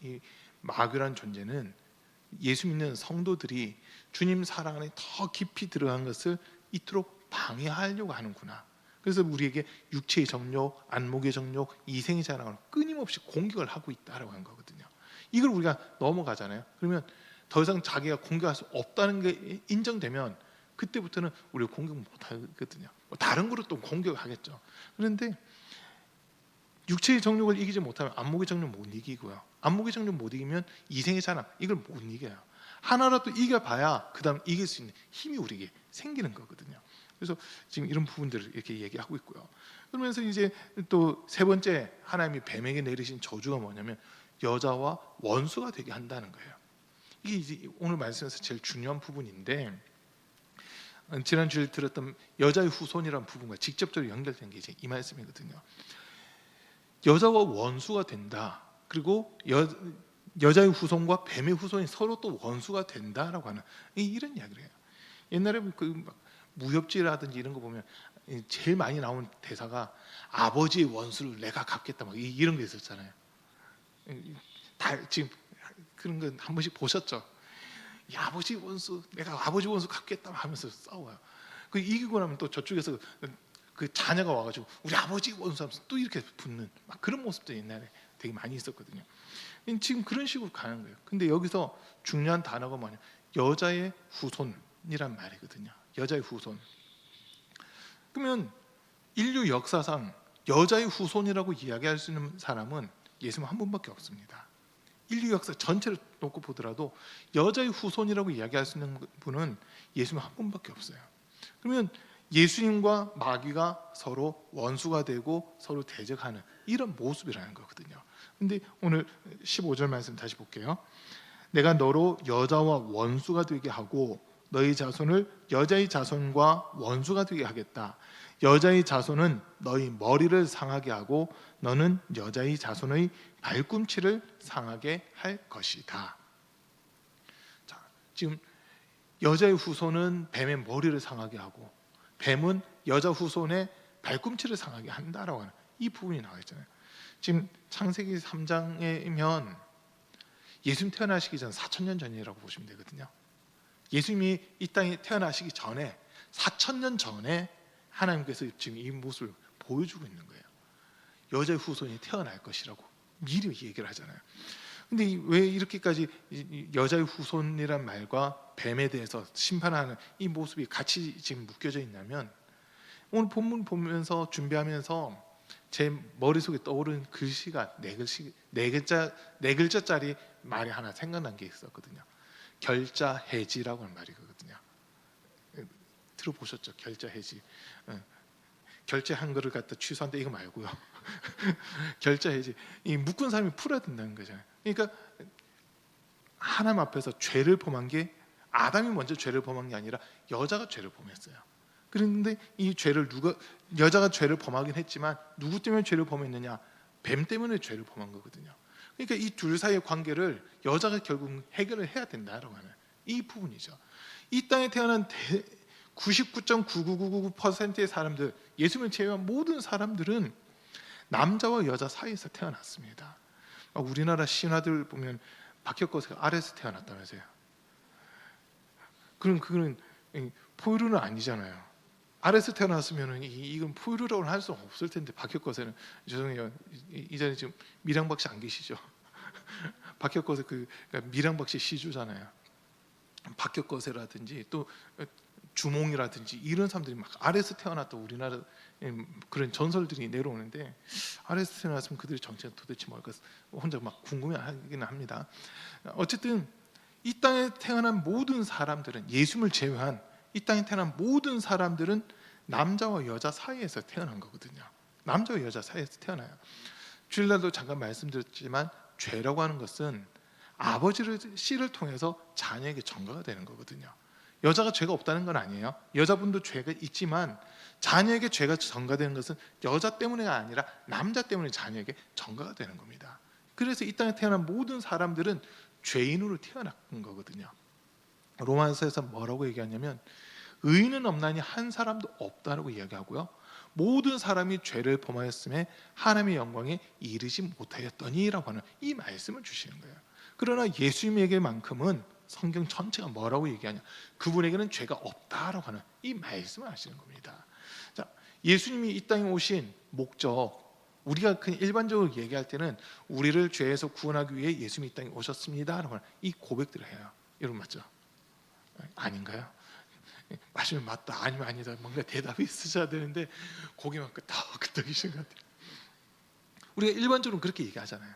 이 마귀란 존재는 예수 믿는 성도들이 주님 사랑 안에 더 깊이 들어간 것을 이토록 방해하려고 하는구나. 그래서 우리에게 육체의 정욕, 안목의 정욕, 이생의 자랑을 끊임없이 공격을 하고 있다라고 하는 거거든요. 이걸 우리가 넘어가잖아요. 그러면 더 이상 자기가 공격할 수 없다는 게 인정되면 그때부터는 우리가 공격 못 하거든요. 다른 거로 또 공격하겠죠. 그런데 육체의 정욕을 이기지 못하면 안목의 정욕 못 이기고요. 안목의 정욕 못 이기면 이생의 자랑 이걸 못 이겨요. 하나라도 이겨봐야 그 다음 이길 수 있는 힘이 우리에게 생기는 거거든요. 그래서 지금 이런 부분들을 이렇게 얘기하고 있고요. 그러면서 이제 또 세 번째 하나님이 뱀에게 내리신 저주가 뭐냐면 여자와 원수가 되게 한다는 거예요. 이게 이제 오늘 말씀에서 제일 중요한 부분인데 지난주에 들었던 여자의 후손이라는 부분과 직접적으로 연결된 게 이제 이 말씀이거든요. 여자와 원수가 된다. 그리고 여자의 후손과 뱀의 후손이 서로 또 원수가 된다라고 하는 이런 이야기를 해요. 옛날에 막 무협지라든지 이런 거 보면 제일 많이 나온 대사가 아버지의 원수를 내가 갚겠다 막 이런 게 있었잖아요. 다 지금 그런 거 한 번씩 보셨죠? 이 아버지 원수, 내가 아버지 원수 갚겠다 하면서 싸워요. 그 이기고 나면 또 저쪽에서 그 자녀가 와가지고 우리 아버지 원수 하면서 또 이렇게 붙는 막 그런 모습도 옛날에 되게 많이 있었거든요. 지금 그런 식으로 가는 거예요. 근데 여기서 중요한 단어가 뭐냐? 여자의 후손이란 말이거든요. 여자의 후손. 그러면 인류 역사상 여자의 후손이라고 이야기할 수 있는 사람은 예수님 한 분밖에 없습니다. 인류 역사 전체를 놓고 보더라도 여자의 후손이라고 이야기할 수 있는 분은 예수님 한 분밖에 없어요. 그러면 예수님과 마귀가 서로 원수가 되고 서로 대적하는 이런 모습이라는 거거든요. 근데 오늘 15절 말씀 다시 볼게요. 내가 너로 여자와 원수가 되게 하고 너희 자손을 여자의 자손과 원수가 되게 하겠다. 여자의 자손은 너희 머리를 상하게 하고 너는 여자의 자손의 발꿈치를 상하게 할 것이다. 자, 지금 여자의 후손은 뱀의 머리를 상하게 하고 뱀은 여자 후손의 발꿈치를 상하게 한다라고 하는 이 부분이 나와 있잖아요. 지금 창세기 3장에면 예수님 태어나시기 전 4,000년 전이라고 보시면 되거든요. 예수님이 이 땅에 태어나시기 전에 4,000년 전에 하나님께서 지금 이 모습을 보여주고 있는 거예요. 여자의 후손이 태어날 것이라고 미리 얘기를 하잖아요. 근데 왜 이렇게까지 여자의 후손이란 말과 뱀에 대해서 심판하는 이 모습이 같이 지금 묶여져 있냐면 오늘 본문 보면서 준비하면서 제 머릿속에 떠오른 글씨가 네 글자짜리 말이 하나 생각난 게 있었거든요. 결자해지라고 하는 말이거든요. 들어보셨죠? 결자해지. 결제한 거를 갖다 취소한다 이거 말고요. 결자해지. 이 묶은 사람이 풀어야 된다는 거잖아요. 그러니까 하나님 앞에서 죄를 범한 게 아담이 먼저 죄를 범한 게 아니라 여자가 죄를 범했어요. 그런데 이 죄를 여자가 죄를 범하긴 했지만 누구 때문에 죄를 범했느냐? 뱀 때문에 죄를 범한 거거든요. 그러니까 이 둘 사이의 관계를 여자가 결국 해결을 해야 된다라고 하는 이 부분이죠. 이 땅에 태어난 99.99999%의 사람들, 예수님을 제외한 모든 사람들은 남자와 여자 사이에서 태어났습니다. 우리나라 신화들 보면 박혁거세가 아래에서 태어났다면서요. 그럼 그거는 포유류는 아니잖아요. 아래에서 태어났으면 이건 포유류라고는 할 수 없을 텐데 박혁거세는 죄송해요. 이 자리에 지금 밀양박 씨 안 계시죠? 박혁거세 그러니까 밀양박 씨 시주잖아요. 박혁거세라든지 또 주몽이라든지 이런 사람들이 막 아래에서 태어났다 우리나라 그런 전설들이 내려오는데 아래에서 태어났으면 그들의 정체는 도대체 뭘까 혼자 막 궁금해하기는 합니다. 어쨌든 이 땅에 태어난 모든 사람들은 예수님을 제외한 이 땅에 태어난 모든 사람들은 남자와 여자 사이에서 태어난 거거든요. 남자와 여자 사이에서 태어나요. 주일날도 잠깐 말씀드렸지만 죄라고 하는 것은 아버지를 씨를 통해서 자녀에게 전가가 되는 거거든요. 여자가 죄가 없다는 건 아니에요. 여자분도 죄가 있지만 자녀에게 죄가 전가되는 것은 여자 때문에가 아니라 남자 때문에 자녀에게 전가가 되는 겁니다. 그래서 이 땅에 태어난 모든 사람들은 죄인으로 태어난 거거든요. 로마서에서 뭐라고 얘기하냐면 의인은 없나니 한 사람도 없다라고 이야기하고요. 모든 사람이 죄를 범하였음에 하나님의 영광에 이르지 못하였더니라고 하는 이 말씀을 주시는 거예요. 그러나 예수님에게만큼은 성경 전체가 뭐라고 얘기하냐? 그분에게는 죄가 없다라고 하는 이 말씀을 하시는 겁니다. 자, 예수님이 이 땅에 오신 목적, 우리가 그냥 일반적으로 얘기할 때는 우리를 죄에서 구원하기 위해 예수님이 이 땅에 오셨습니다라고 하는 이 고백들을 해요. 여러분 맞죠? 아닌가요? 맞으면 맞다, 아니면 아니다. 뭔가 대답이 있으셔야 되는데 고개만 끄덕끄덕이신 것 같아요. 우리가 일반적으로 그렇게 얘기하잖아요.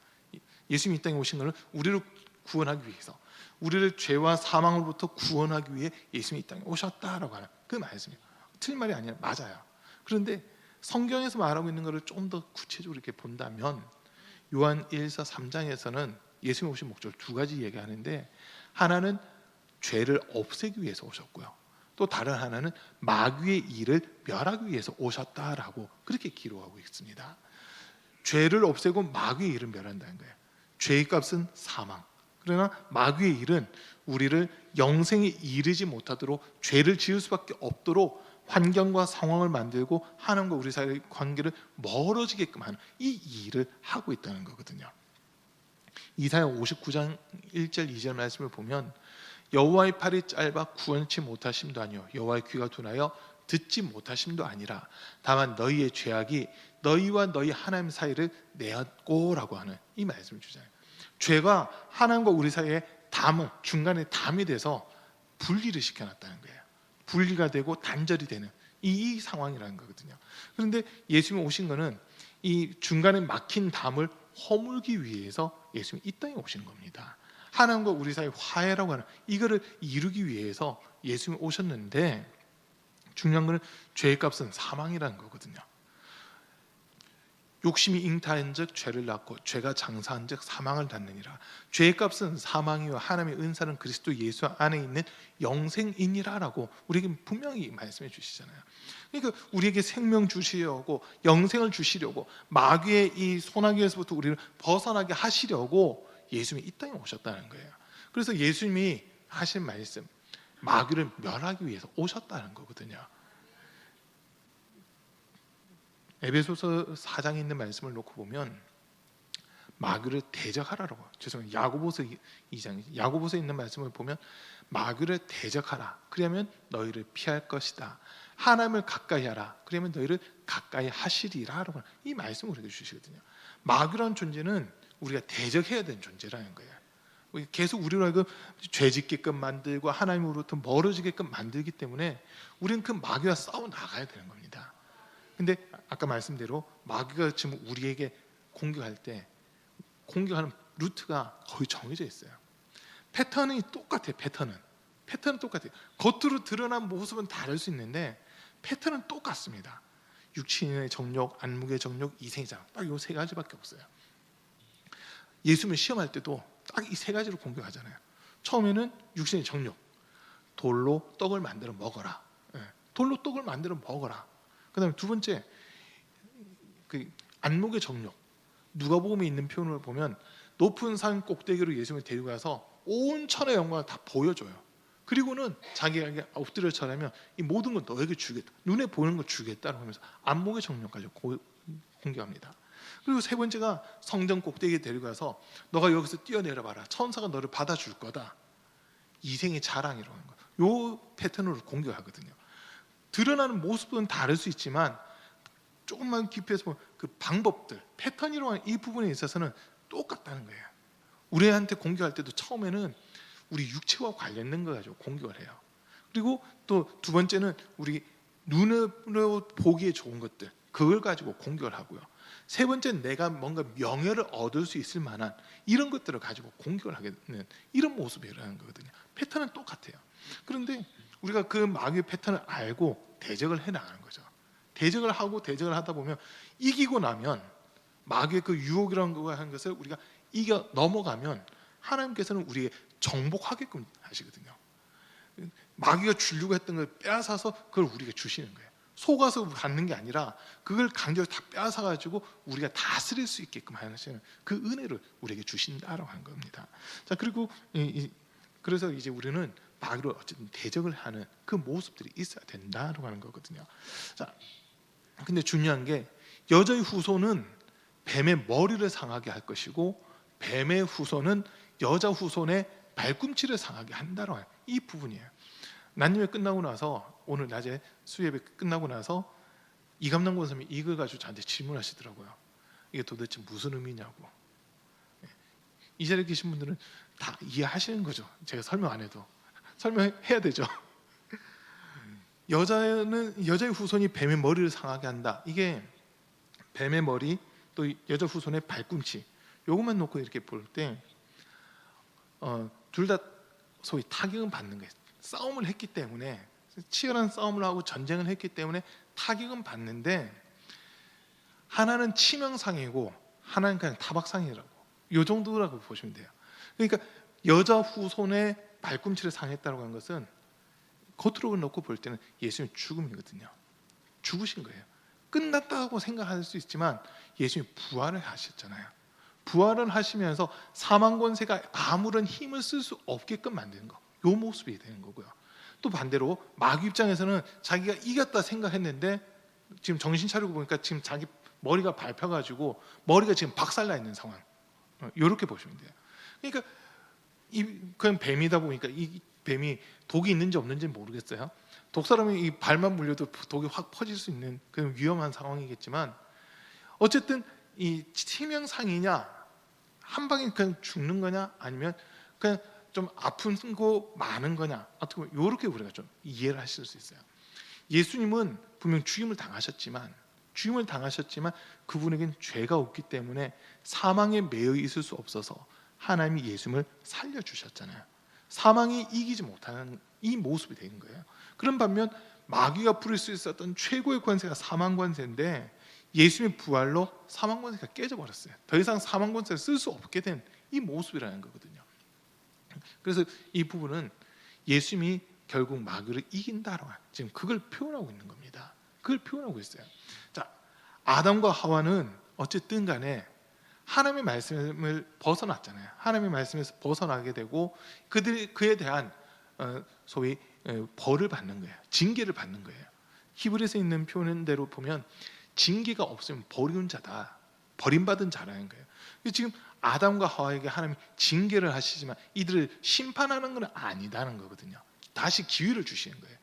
예수님이 이 땅에 오신 것은 우리를 구원하기 위해서, 우리를 죄와 사망으로부터 구원하기 위해 예수님이 이 땅에 오셨다라고 하는 그 말씀이에요. 틀린 말이 아니라 맞아요. 그런데 성경에서 말하고 있는 것을 좀 더 구체적으로 이렇게 본다면 요한 1서 3장에서는 예수님이 오신 목적을 두 가지 얘기하는데 하나는 죄를 없애기 위해서 오셨고요. 또 다른 하나는 마귀의 일을 멸하기 위해서 오셨다라고 그렇게 기록하고 있습니다. 죄를 없애고 마귀의 일을 멸한다는 거예요. 죄의 값은 사망, 그러나 마귀의 일은 우리를 영생에 이르지 못하도록 죄를 지을 수밖에 없도록 환경과 상황을 만들고 하나님과 우리 사이의 관계를 멀어지게끔 하는 이 일을 하고 있다는 거거든요. 이사야 59장 1절 2절 말씀을 보면 여호와의 팔이 짧아 구원치 못하심도 아니요 여호와의 귀가 둔하여 듣지 못하심도 아니라 다만 너희의 죄악이 너희와 너희 하나님 사이를 내었고라고 하는 이 말씀을 주잖아요. 죄가 하나님과 우리 사이에 담을 중간에 담이 돼서 분리를 시켜놨다는 거예요. 분리가 되고 단절이 되는 이 상황이라는 거거든요. 그런데 예수님이 오신 거는 이 중간에 막힌 담을 허물기 위해서 예수님이 이 땅에 오신 겁니다. 하나님과 우리 사이 화해라고 하는 이거를 이루기 위해서 예수님이 오셨는데 중요한 거는 죄의 값은 사망이라는 거거든요. 욕심이 잉타한즉 죄를 낳고 죄가 장사한즉 사망을 낳느니라. 죄의 값은 사망이요 하나님의 은사는 그리스도 예수 안에 있는 영생이니라라고 우리에게 분명히 말씀해 주시잖아요. 그러니까 우리에게 생명 주시려고 영생을 주시려고 마귀의 이 소나기에서부터 우리를 벗어나게 하시려고 예수님이 이 땅에 오셨다는 거예요. 그래서 예수님이 하신 말씀 마귀를 멸하기 위해서 오셨다는 거거든요. 에베소서 4장에 있는 말씀을 놓고 보면 마귀를 대적하라라고 죄송해요. 야고보서 2장 야고보서에 있는 말씀을 보면 마귀를 대적하라. 그러면 너희를 피할 것이다. 하나님을 가까이 하라. 그러면 너희를 가까이 하시리라라고 이 말씀을 우리에게 주시거든요. 마귀라는 존재는 우리가 대적해야 되는 존재라는 거예요. 계속 우리를 죄 짓게끔 만들고 하나님으로부터 멀어지게끔 만들기 때문에 우리는 그 마귀와 싸워 나가야 되는 겁니다. 근데 아까 말씀대로 마귀가 지금 우리에게 공격할 때 공격하는 루트가 거의 정해져 있어요. 패턴이 똑같아요. 패턴은 똑같아요. 겉으로 드러난 모습은 다를 수 있는데 패턴은 똑같습니다. 육신의 정욕, 안목의 정욕, 이생의 장 딱 이 세 가지밖에 없어요. 예수님을 시험할 때도 딱 이 세 가지로 공격하잖아요. 처음에는 육신의 정욕, 돌로 떡을 만들어 먹어라. 돌로 떡을 만들어 먹어라. 그다음에 두 번째 그 안목의 정욕. 누가복음에 있는 표현을 보면 높은 산 꼭대기로 예수님을 데리고 가서 온 천의 영광을 다 보여줘요. 그리고는 자기에게 엎드려 절하면 이 모든 걸 너에게 주겠다. 눈에 보이는 걸 주겠다라고 하면서 안목의 정욕까지 공격합니다. 그리고 세 번째가 성전 꼭대기에 데리고 가서 너가 여기서 뛰어내려봐라. 천사가 너를 받아줄 거다. 이생의 자랑이라는 거. 요 패턴으로 공격하거든요. 드러나는 모습은 다를 수 있지만 조금만 깊이 해서 보면 그 방법들, 패턴이라고 하는 이 부분에 있어서는 똑같다는 거예요. 우리한테 공격할 때도 처음에는 우리 육체와 관련된 거 가지고 공격을 해요. 그리고 또 두 번째는 우리 눈으로 보기에 좋은 것들, 그걸 가지고 공격을 하고요. 세 번째는 내가 뭔가 명예를 얻을 수 있을 만한 이런 것들을 가지고 공격을 하게 되는 이런 모습이라는 거거든요. 패턴은 똑같아요. 그런데 우리가 그 마귀의 패턴을 알고 대적을 해나가는 거죠. 대적을 하다 보면 이기고 나면 마귀의 그 유혹이라는 거 하는 것을 우리가 이겨 넘어가면 하나님께서는 우리에게 정복하게끔 하시거든요. 마귀가 주려고 했던 걸 빼앗아서 그걸 우리에게 주시는 거예요. 속아서 갖는 게 아니라 그걸 강제로 다 빼앗아 가지고 우리가 다스릴 수 있게끔 하시는 그 은혜를 우리에게 주신다라고 하는 겁니다. 자, 그리고 그래서 이제 우리는 마귀를 어쨌든 대적을 하는 그 모습들이 있어야 된다라고 하는 거거든요. 자, 근데 중요한 게 여자의 후손은 뱀의 머리를 상하게 할 것이고 뱀의 후손은 여자 후손의 발꿈치를 상하게 한다라고 하는 이 부분이에요. 난임회 끝나고 나서 오늘 낮에 수예배 끝나고 나서 이감남 권사님이 이걸 가지고 저한테 질문하시더라고요. 이게 도대체 무슨 의미냐고. 이 자리에 계신 분들은 다 이해하시는 거죠. 제가 설명 안 해도 설명해야 되죠. 여자의 후손이 뱀의 머리를 상하게 한다. 이게 뱀의 머리 또 여자 후손의 발꿈치 요것만 놓고 이렇게 볼 때 둘 다 소위 타격은 받는 거예요. 싸움을 했기 때문에 치열한 싸움을 하고 전쟁을 했기 때문에 타격은 받는데 하나는 치명상이고 하나는 그냥 타박상이라고 이 정도라고 보시면 돼요. 그러니까 여자 후손의 발꿈치를 상했다고 하는 것은 겉으로 놓고 볼 때는 예수님 죽음이거든요. 죽으신 거예요. 끝났다고 생각할 수 있지만 예수님이 부활을 하셨잖아요. 부활을 하시면서 사망 권세가 아무런 힘을 쓸 수 없게끔 만드는 거, 요 모습이 되는 거고요. 또 반대로 마귀 입장에서는 자기가 이겼다 생각했는데 지금 정신 차리고 보니까 지금 자기 머리가 밟혀가지고 머리가 지금 박살나 있는 상황, 이렇게 보시면 돼요. 그러니까 그냥 뱀이다 보니까 이 뱀이 독이 있는지 없는지 모르겠어요. 독사람이 이 발만 물려도 독이 확 퍼질 수 있는 그런 위험한 상황이겠지만, 어쨌든 이 치명상이냐, 한 방에 그냥 죽는 거냐, 아니면 그냥 좀 아픈 거 많은 거냐, 어떻게 보면 이렇게 우리가 좀 이해를 하실 수 있어요. 예수님은 분명 죽임을 당하셨지만 그분에겐 죄가 없기 때문에 사망에 매여 있을 수 없어서 하나님이 예수님을 살려주셨잖아요. 사망이 이기지 못하는 이 모습이 되는 거예요. 그런 반면 마귀가 부릴 수 있었던 최고의 권세가 사망 권세인데 예수님의 부활로 사망 권세가 깨져버렸어요. 더 이상 사망 권세를 쓸 수 없게 된 이 모습이라는 거거든요. 그래서 이 부분은 예수님이 결국 마귀를 이긴다라고 지금 그걸 표현하고 있는 겁니다. 그걸 표현하고 있어요. 자, 아담과 하와는 어쨌든 간에 하나님의 말씀을 벗어났잖아요. 하나님의 말씀에서 벗어나게 되고 그에 대한 소위 벌을 받는 거예요. 징계를 받는 거예요. 히브리서에 있는 표현대로 보면 징계가 없으면 버리운 자다, 버림받은 자라는 거예요. 지금 아담과 하와에게 하나님이 징계를 하시지만 이들을 심판하는 건 아니다는 거거든요. 다시 기회를 주시는 거예요.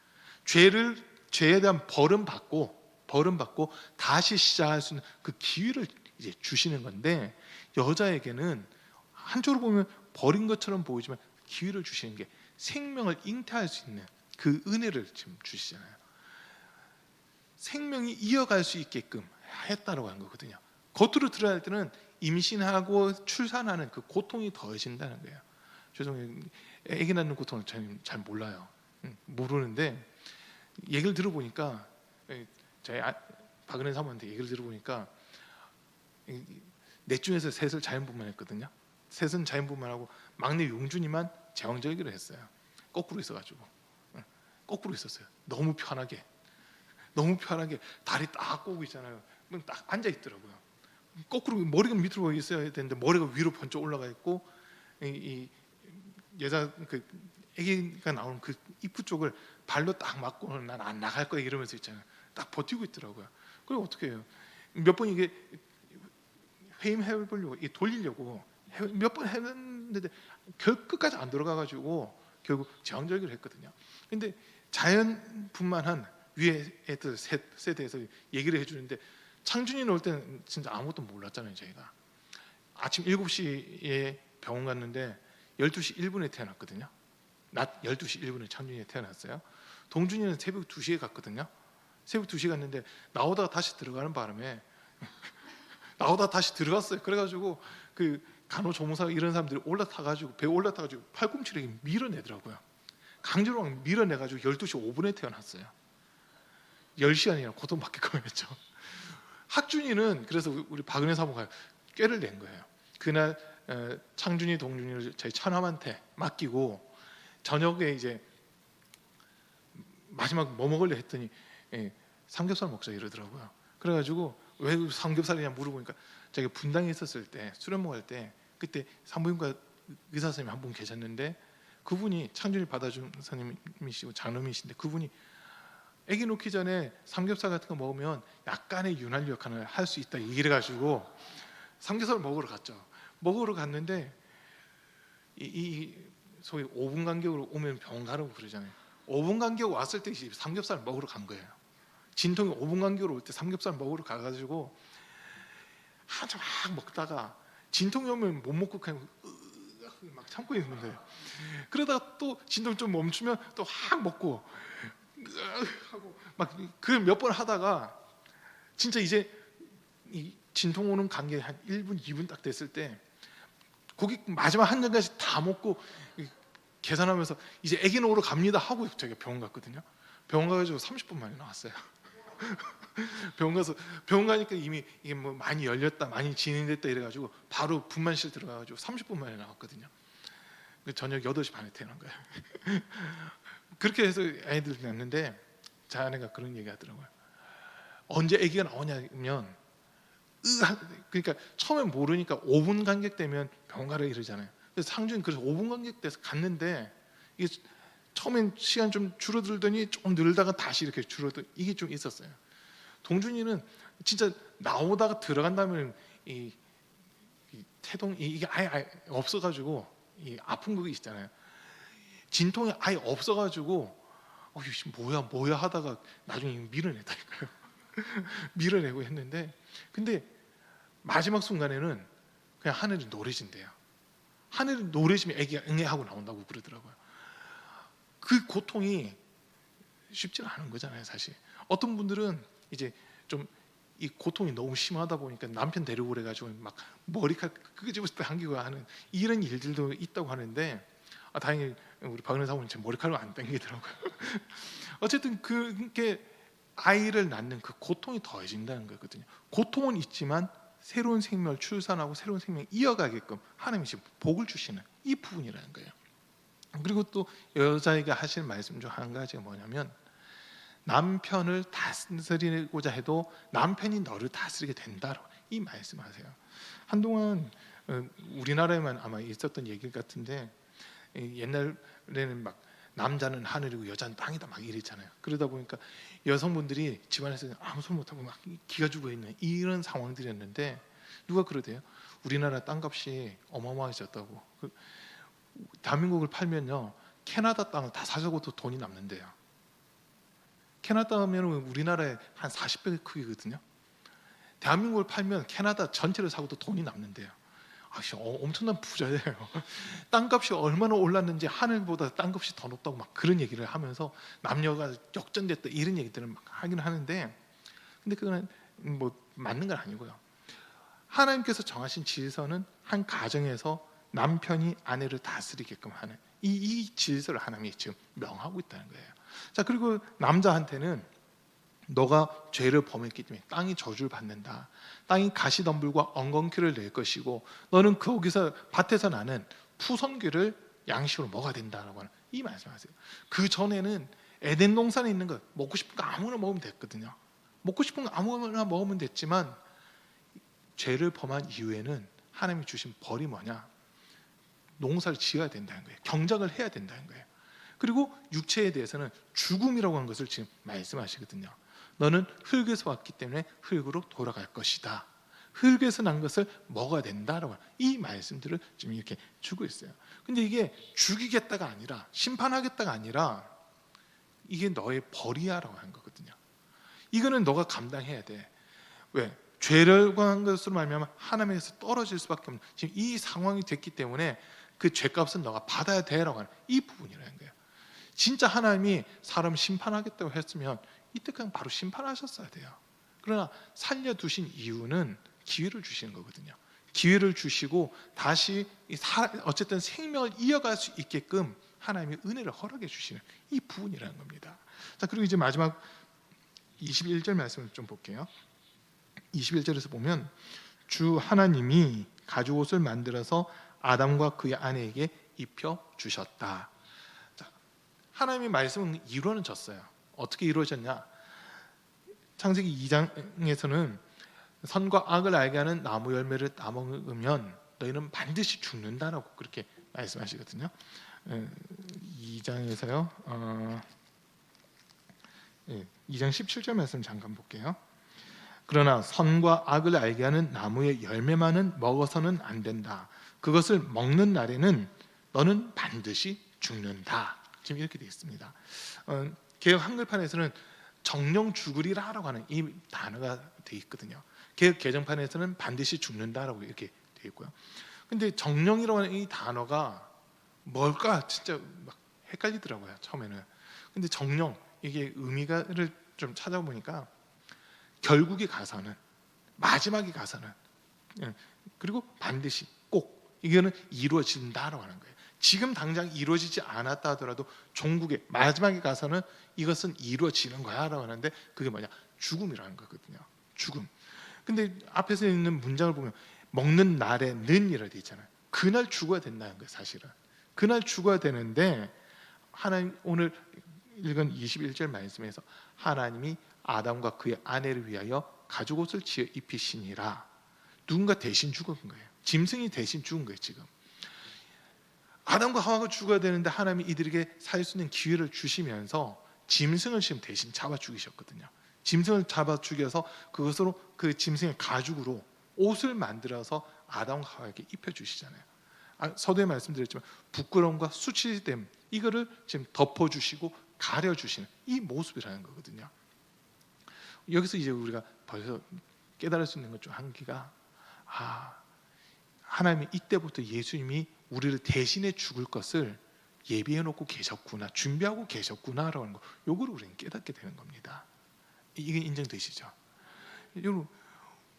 죄에 대한 벌은 받고 다시 시작할 수 있는 그 기회를 이제 주시는 건데, 여자에게는 한쪽으로 보면 버린 것처럼 보이지만 기회를 주시는 게 생명을 잉태할 수 있는 그 은혜를 지금 주시잖아요. 생명이 이어갈 수 있게끔 했다고 한 거거든요. 겉으로 드러날 때는 임신하고 출산하는 그 고통이 더해진다는 거예요. 죄송해요. 아기 낳는 고통을 저는 잘 몰라요. 모르는데 얘기를 들어보니까, 저희 박은혜 사모한테 얘기를 들어보니까 넷 중에서 셋을 자연분만했거든요. 셋은 자연분만하고 막내 용준이만 제왕절개를 했어요. 거꾸로 있어가지고 거꾸로 있었어요. 너무 편하게 다리 딱 꼬고 있잖아요. 딱 앉아 있더라고요. 거꾸로 머리가 밑으로 있어야 되는데 머리가 위로 번쩍 올라가 있고, 이 여자 그 아기가 나오는 그 입구 쪽을 발로 딱 맞고는 난 안 나갈 거야 이러면서 있잖아요. 딱 버티고 있더라고요. 그럼 어떻게 해요? 몇 번 이게 회임해보려고 돌리려고 몇 번 했는데 끝까지 안 들어가가지고 결국 제왕절개를 했거든요. 근데 자연분만한 위에 애들 셋에 대해서 얘기를 해주는데, 창준이 나올 때는 진짜 아무것도 몰랐잖아요. 저희가 아침 7시에 병원 갔는데 12시 1분에 태어났거든요. 낮 12시 1분에 창준이가 태어났어요. 동준이는 새벽 2시에 갔거든요. 새벽 2시에 갔는데 나오다가 다시 들어가는 바람에 나오다가 다시 들어갔어요. 그래가지고 그 간호조무사 이런 사람들이 올라타가지고 배에 올라타가지고 팔꿈치를 밀어내더라고요. 강제로 밀어내가지고 12시 5분에 태어났어요. 10시간이나 고통받게 거였죠. 학준이는 그래서 우리 박은혜 사모가 꾀를 낸 거예요. 그날 창준이 동준이를 저희 처남한테 맡기고 저녁에 이제 마지막 뭐 먹을래 했더니 삼겹살 먹자 이러더라고요. 그래가지고 왜 삼겹살이냐 물어보니까 자기가 분당에 있었을 때 수련 먹을 때 그때 산부인과 의사 선생님 한 분 계셨는데, 그분이 창준이 받아준 선생님이시고 장로님이신데, 그분이 아기 놓기 전에 삼겹살 같은 거 먹으면 약간의 윤활유 역할을 할 수 있다 얘기를 해가지고 삼겹살 먹으러 갔죠. 먹으러 갔는데 이 소위 5분 간격으로 오면 병원 가라고 그러잖아요. 5분 간격 왔을 때 삼겹살 먹으러 간 거예요. 진통이 5분 간격으로 올 때 삼겹살 먹으러 가가지고 한참 막 먹다가 진통이 오면 못 먹고 그냥 막 참고 있는 거예요. 그러다가 또 진통 좀 멈추면 또 확 먹고 하고 막 그 몇 번 하다가 진짜 이제 이 진통 오는 간격이 한 1분, 2분 딱 됐을 때 고기 마지막 한 잔까지 다 먹고 계산하면서 이제 아기 놓으러 갑니다 하고 저희가 병원 갔거든요. 병원 가가지고 30분 만에 나왔어요. 병원 가니까 이미 이게 뭐 많이 열렸다, 많이 진행됐다 이래가지고 바로 분만실 들어가가지고 30분 만에 나왔거든요. 저녁 8시 반에 태어난 거예요. 그렇게 해서 아이들 낳는데 제 아내가 그런 얘기 하더라고요. 언제 아기가 나오냐면 그러니까 처음에 모르니까 5분 간격 되면 병원 가라 이러잖아요. 그래서 상주는 그래서 5분 간격 돼서 갔는데 이게 처음엔 시간 좀 줄어들더니 조금 늘다가 다시 이렇게 줄어들 이게 좀 있었어요. 동준이는 진짜 나오다가 들어간 다음에 이 태동 이게 아예 없어가지고 이 아픈 거 있잖아요. 진통이 아예 없어가지고 이씨 뭐야 하다가 나중에 밀어내다니까요. 밀어내고 했는데 근데 마지막 순간에는 그냥 하늘이 노래진대요. 하늘이 노래지면 애기가 응애하고 나온다고 그러더라고요. 그 고통이 쉽지는 않은 거잖아요, 사실. 어떤 분들은 이제 좀 이 고통이 너무 심하다 보니까 남편 데리고 그래가지고 막 머리카락 끄집어서 당기고 하는 이런 일들도 있다고 하는데 다행히 우리 박은혜 사모님 제 머리카락 안 당기더라고요. 어쨌든 그게 아이를 낳는 그 고통이 더해진다는 거거든요. 고통은 있지만 새로운 생명을 출산하고 새로운 생명을 이어가게끔 하나님이 지금 복을 주시는 이 부분이라는 거예요. 그리고 또 여자에게 하실 말씀 중 한 가지가 뭐냐면 남편을 다스리고자 해도 남편이 너를 다스리게 된다로 이 말씀하세요. 한동안 우리나라에만 아마 있었던 얘기 같은데 옛날에는 막 남자는 하늘이고 여자는 땅이다 막 이랬잖아요. 그러다 보니까 여성분들이 집안에서 아무 소리 못하고 막 기가 죽어 있는 이런 상황들이었는데 누가 그러대요? 우리나라 땅값이 어마어마해졌다고. 대한민국을 팔면요 캐나다 땅을 다 사서고도 돈이 남는데요. 캐나다면 우리나라의 한 40배 크기거든요. 대한민국을 팔면 캐나다 전체를 사고도 돈이 남는데요. 엄청난 부자예요. 땅값이 얼마나 올랐는지 하늘보다 땅값이 더 높다고 막 그런 얘기를 하면서 남녀가 역전됐다 이런 얘기들을 막 하긴 하는데 근데 그거는 뭐 맞는 건 아니고요. 하나님께서 정하신 질서는 한 가정에서 남편이 아내를 다스리게끔 하는 이 질서를 하나님이 지금 명하고 있다는 거예요. 자, 그리고 남자한테는 너가 죄를 범했기 때문에 땅이 저주를 받는다. 땅이 가시덤불과 엉겅퀴를 낼 것이고 너는 거기서 밭에서 나는 푸선귀를 양식으로 먹어야 된다라고 하는 이 말씀하세요. 그 전에는 에덴 동산에 있는 것 먹고 싶은 거 아무거나 먹으면 됐거든요. 먹고 싶은 거 아무거나 먹으면 됐지만 죄를 범한 이후에는 하나님이 주신 벌이 뭐냐? 농사를 지어야 된다는 거예요. 경작을 해야 된다는 거예요. 그리고 육체에 대해서는 죽음이라고 하는 것을 지금 말씀하시거든요. 너는 흙에서 왔기 때문에 흙으로 돌아갈 것이다. 흙에서 난 것을 먹어야 된다라고 이 말씀들을 지금 이렇게 주고 있어요. 근데 이게 죽이겠다가 아니라 심판하겠다가 아니라 이게 너의 벌이야라고 하는 거거든요. 이거는 너가 감당해야 돼. 왜? 죄를 한 것으로 말미암아 하나님에서 떨어질 수밖에 없는 지금 이 상황이 됐기 때문에 그 죄값은 너가 받아야 돼라고 하는 이 부분이라는 거예요. 진짜 하나님이 사람 심판하겠다고 했으면 이때 그냥 바로 심판하셨어야 돼요. 그러나 살려두신 이유는 기회를 주시는 거거든요. 기회를 주시고 다시 어쨌든 생명을 이어갈 수 있게끔 하나님이 은혜를 허락해 주시는 이 부분이라는 겁니다. 자, 그리고 이제 마지막 21절 말씀을 좀 볼게요. 21절에서 보면 주 하나님이 가죽옷을 만들어서 아담과 그의 아내에게 입혀 주셨다. 자, 하나님의 말씀은 이루어졌어요. 어떻게 이루어졌냐? 창세기 2장에서는 선과 악을 알게 하는 나무 열매를 따먹으면 너희는 반드시 죽는다라고 그렇게 말씀하시거든요. 2장에서요. 2장 17절 말씀 잠깐 볼게요. 그러나 선과 악을 알게 하는 나무의 열매만은 먹어서는 안 된다. 그것을 먹는 날에는 너는 반드시 죽는다. 지금 이렇게 되어 있습니다. 개역 한글판에서는 정령 죽으리라라고 하는 이 단어가 되어 있거든요. 개역 개정판에서는 반드시 죽는다라고 이렇게 되어 있고요. 근데 정령이라고 하는 이 단어가 뭘까 진짜 막 헷갈리더라고요 처음에는. 근데 정령 이게 의미가를 좀 찾아보니까 결국에 가서는 마지막에 가서는 그리고 반드시 꼭 이거는 이루어진다라고 하는 거예요. 지금 당장 이루어지지 않았다 하더라도 종국의 마지막에 가서는 이것은 이루어지는 거야라고 하는데 그게 뭐냐? 죽음이라는 거거든요. 죽음. 근데 앞에서 있는 문장을 보면 먹는 날에는 이라 돼 있잖아요. 그날 죽어야 된다는 거예요, 사실은. 그날 죽어야 되는데 하나님 오늘 읽은 21절 말씀에서 하나님이 아담과 그의 아내를 위하여 가죽옷을 지어 입히시니라. 누군가 대신 죽은 거예요. 짐승이 대신 죽은 거예요. 지금 아담과 하와가 죽어야 되는데 하나님이 이들에게 살 수 있는 기회를 주시면서 짐승을 지금 대신 잡아 죽이셨거든요. 짐승을 잡아 죽여서 그것으로 그 짐승의 가죽으로 옷을 만들어서 아담과 하와에게 입혀 주시잖아요. 서두에 말씀드렸지만 부끄러움과 수치됨 이거를 지금 덮어 주시고 가려 주시는 이 모습이라는 거거든요. 여기서 이제 우리가 벌써 깨달을 수 있는 것 중 한 개가 하나님이 이때부터 예수님이 우리를 대신해 죽을 것을 예비해 놓고 계셨구나, 준비하고 계셨구나라는 거, 요거를 우리는 깨닫게 되는 겁니다. 이게 인정되시죠? 여러분,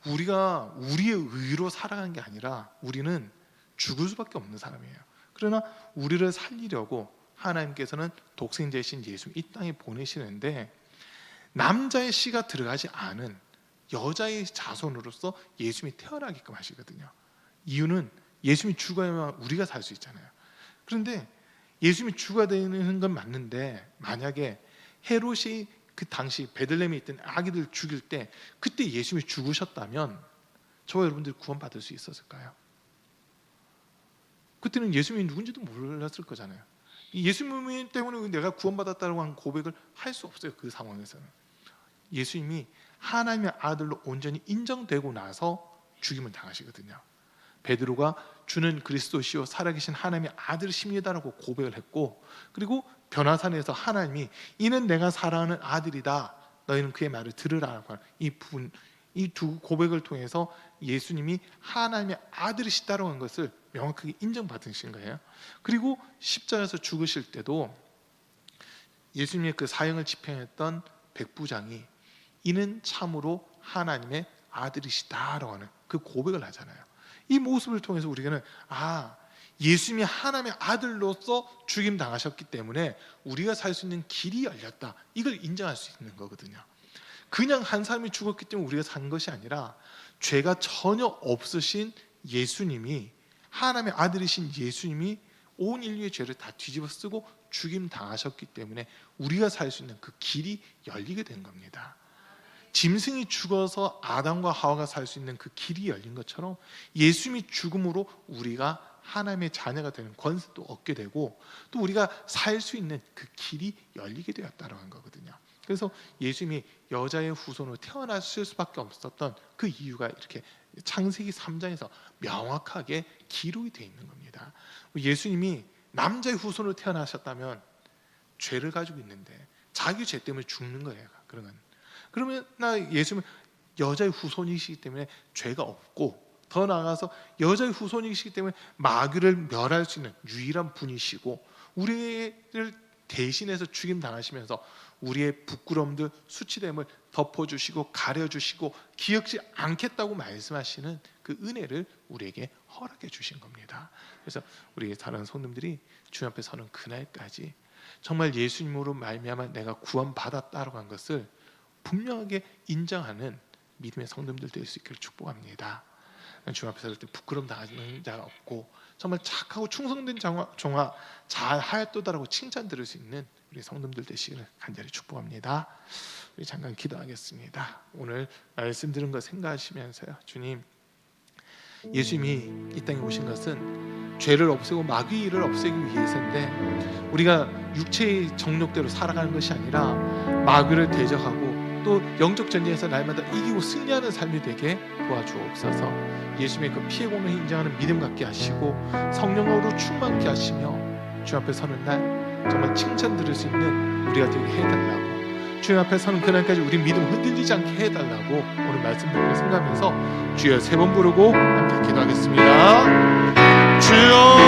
우리가 우리의 의로 살아가는 게 아니라 우리는 죽을 수밖에 없는 사람이에요. 그러나 우리를 살리려고 하나님께서는 독생자이신 예수 이 땅에 보내시는데 남자의 씨가 들어가지 않은 여자의 자손으로서 예수님이 태어나게끔 하시거든요. 이유는 예수님이 죽어야만 우리가 살 수 있잖아요. 그런데 예수님이 죽어야 되는 건 맞는데 만약에 헤롯이 그 당시 베들레헴에 있던 아기들 죽일 때 그때 예수님이 죽으셨다면 저와 여러분들이 구원받을 수 있었을까요? 그때는 예수님이 누군지도 몰랐을 거잖아요. 예수님 때문에 내가 구원받았다고 하는 고백을 할 수 없어요. 그 상황에서는 예수님이 하나님의 아들로 온전히 인정되고 나서 죽임을 당하시거든요. 베드로가 주는 그리스도시요 살아계신 하나님의 아들이십니다라고 고백을 했고, 그리고 변화산에서 하나님이 이는 내가 사랑하는 아들이다 너희는 그의 말을 들으라고 하는 이 두 고백을 통해서 예수님이 하나님의 아들이시다라고 하는 것을 명확하게 인정받으신 거예요. 그리고 십자가에서 죽으실 때도 예수님의 그 사형을 집행했던 백부장이 이는 참으로 하나님의 아들이시다라고 하는 그 고백을 하잖아요. 이 모습을 통해서 우리는 예수님이 하나님의 아들로서 죽임 당하셨기 때문에 우리가 살 수 있는 길이 열렸다, 이걸 인정할 수 있는 거거든요. 그냥 한 사람이 죽었기 때문에 우리가 산 것이 아니라 죄가 전혀 없으신 예수님이, 하나님의 아들이신 예수님이 온 인류의 죄를 다 뒤집어 쓰고 죽임 당하셨기 때문에 우리가 살 수 있는 그 길이 열리게 된 겁니다. 짐승이 죽어서 아담과 하와가 살 수 있는 그 길이 열린 것처럼 예수님이 죽음으로 우리가 하나님의 자녀가 되는 권세도 얻게 되고 또 우리가 살 수 있는 그 길이 열리게 되었다는 거거든요. 그래서 예수님이 여자의 후손으로 태어나실 수밖에 없었던 그 이유가 이렇게 창세기 3장에서 명확하게 기록이 되어 있는 겁니다. 예수님이 남자의 후손으로 태어나셨다면 죄를 가지고 있는데 자기 죄 때문에 죽는 거예요. 그러면 예수님은 여자의 후손이시기 때문에 죄가 없고, 더 나아가서 여자의 후손이시기 때문에 마귀를 멸할 수 있는 유일한 분이시고, 우리를 대신해서 죽임 당하시면서 우리의 부끄러움들, 수치됨을 덮어주시고 가려주시고 기억지 않겠다고 말씀하시는 그 은혜를 우리에게 허락해 주신 겁니다. 그래서 우리 사랑하는 성도님들이 주님 앞에 서는 그날까지 정말 예수님으로 말미암아 내가 구원받았다라고 한 것을 분명하게 인정하는 믿음의 성도님들 될 수 있기를 축복합니다. 주님 앞에 설 때 부끄러움 당하는 자가 없고 정말 착하고 충성된 종아 잘 하였도다라고 칭찬 들을 수 있는 우리 성도님들 되시기를 간절히 축복합니다. 우리 잠깐 기도하겠습니다. 오늘 말씀 들은 거 생각하시면서요, 주님, 예수님이 이 땅에 오신 것은 죄를 없애고 마귀의 일을 없애기 위해서인데 우리가 육체의 정욕대로 살아가는 것이 아니라 마귀를 대적하고 또 영적 전쟁에서 날마다 이기고 승리하는 삶이 되게 도와주옵소서. 예수님의 그 피의 공로를 인정하는 믿음 갖게 하시고 성령으로 충만케 하시며 주 앞에 서는 날 정말 칭찬 들을 수 있는 우리가 되게 해달라고, 주님 앞에 서는 그날까지 우리 믿음 흔들리지 않게 해달라고 오늘 말씀 듣고 생각하면서 주여 세 번 부르고 함께 기도하겠습니다. 주여.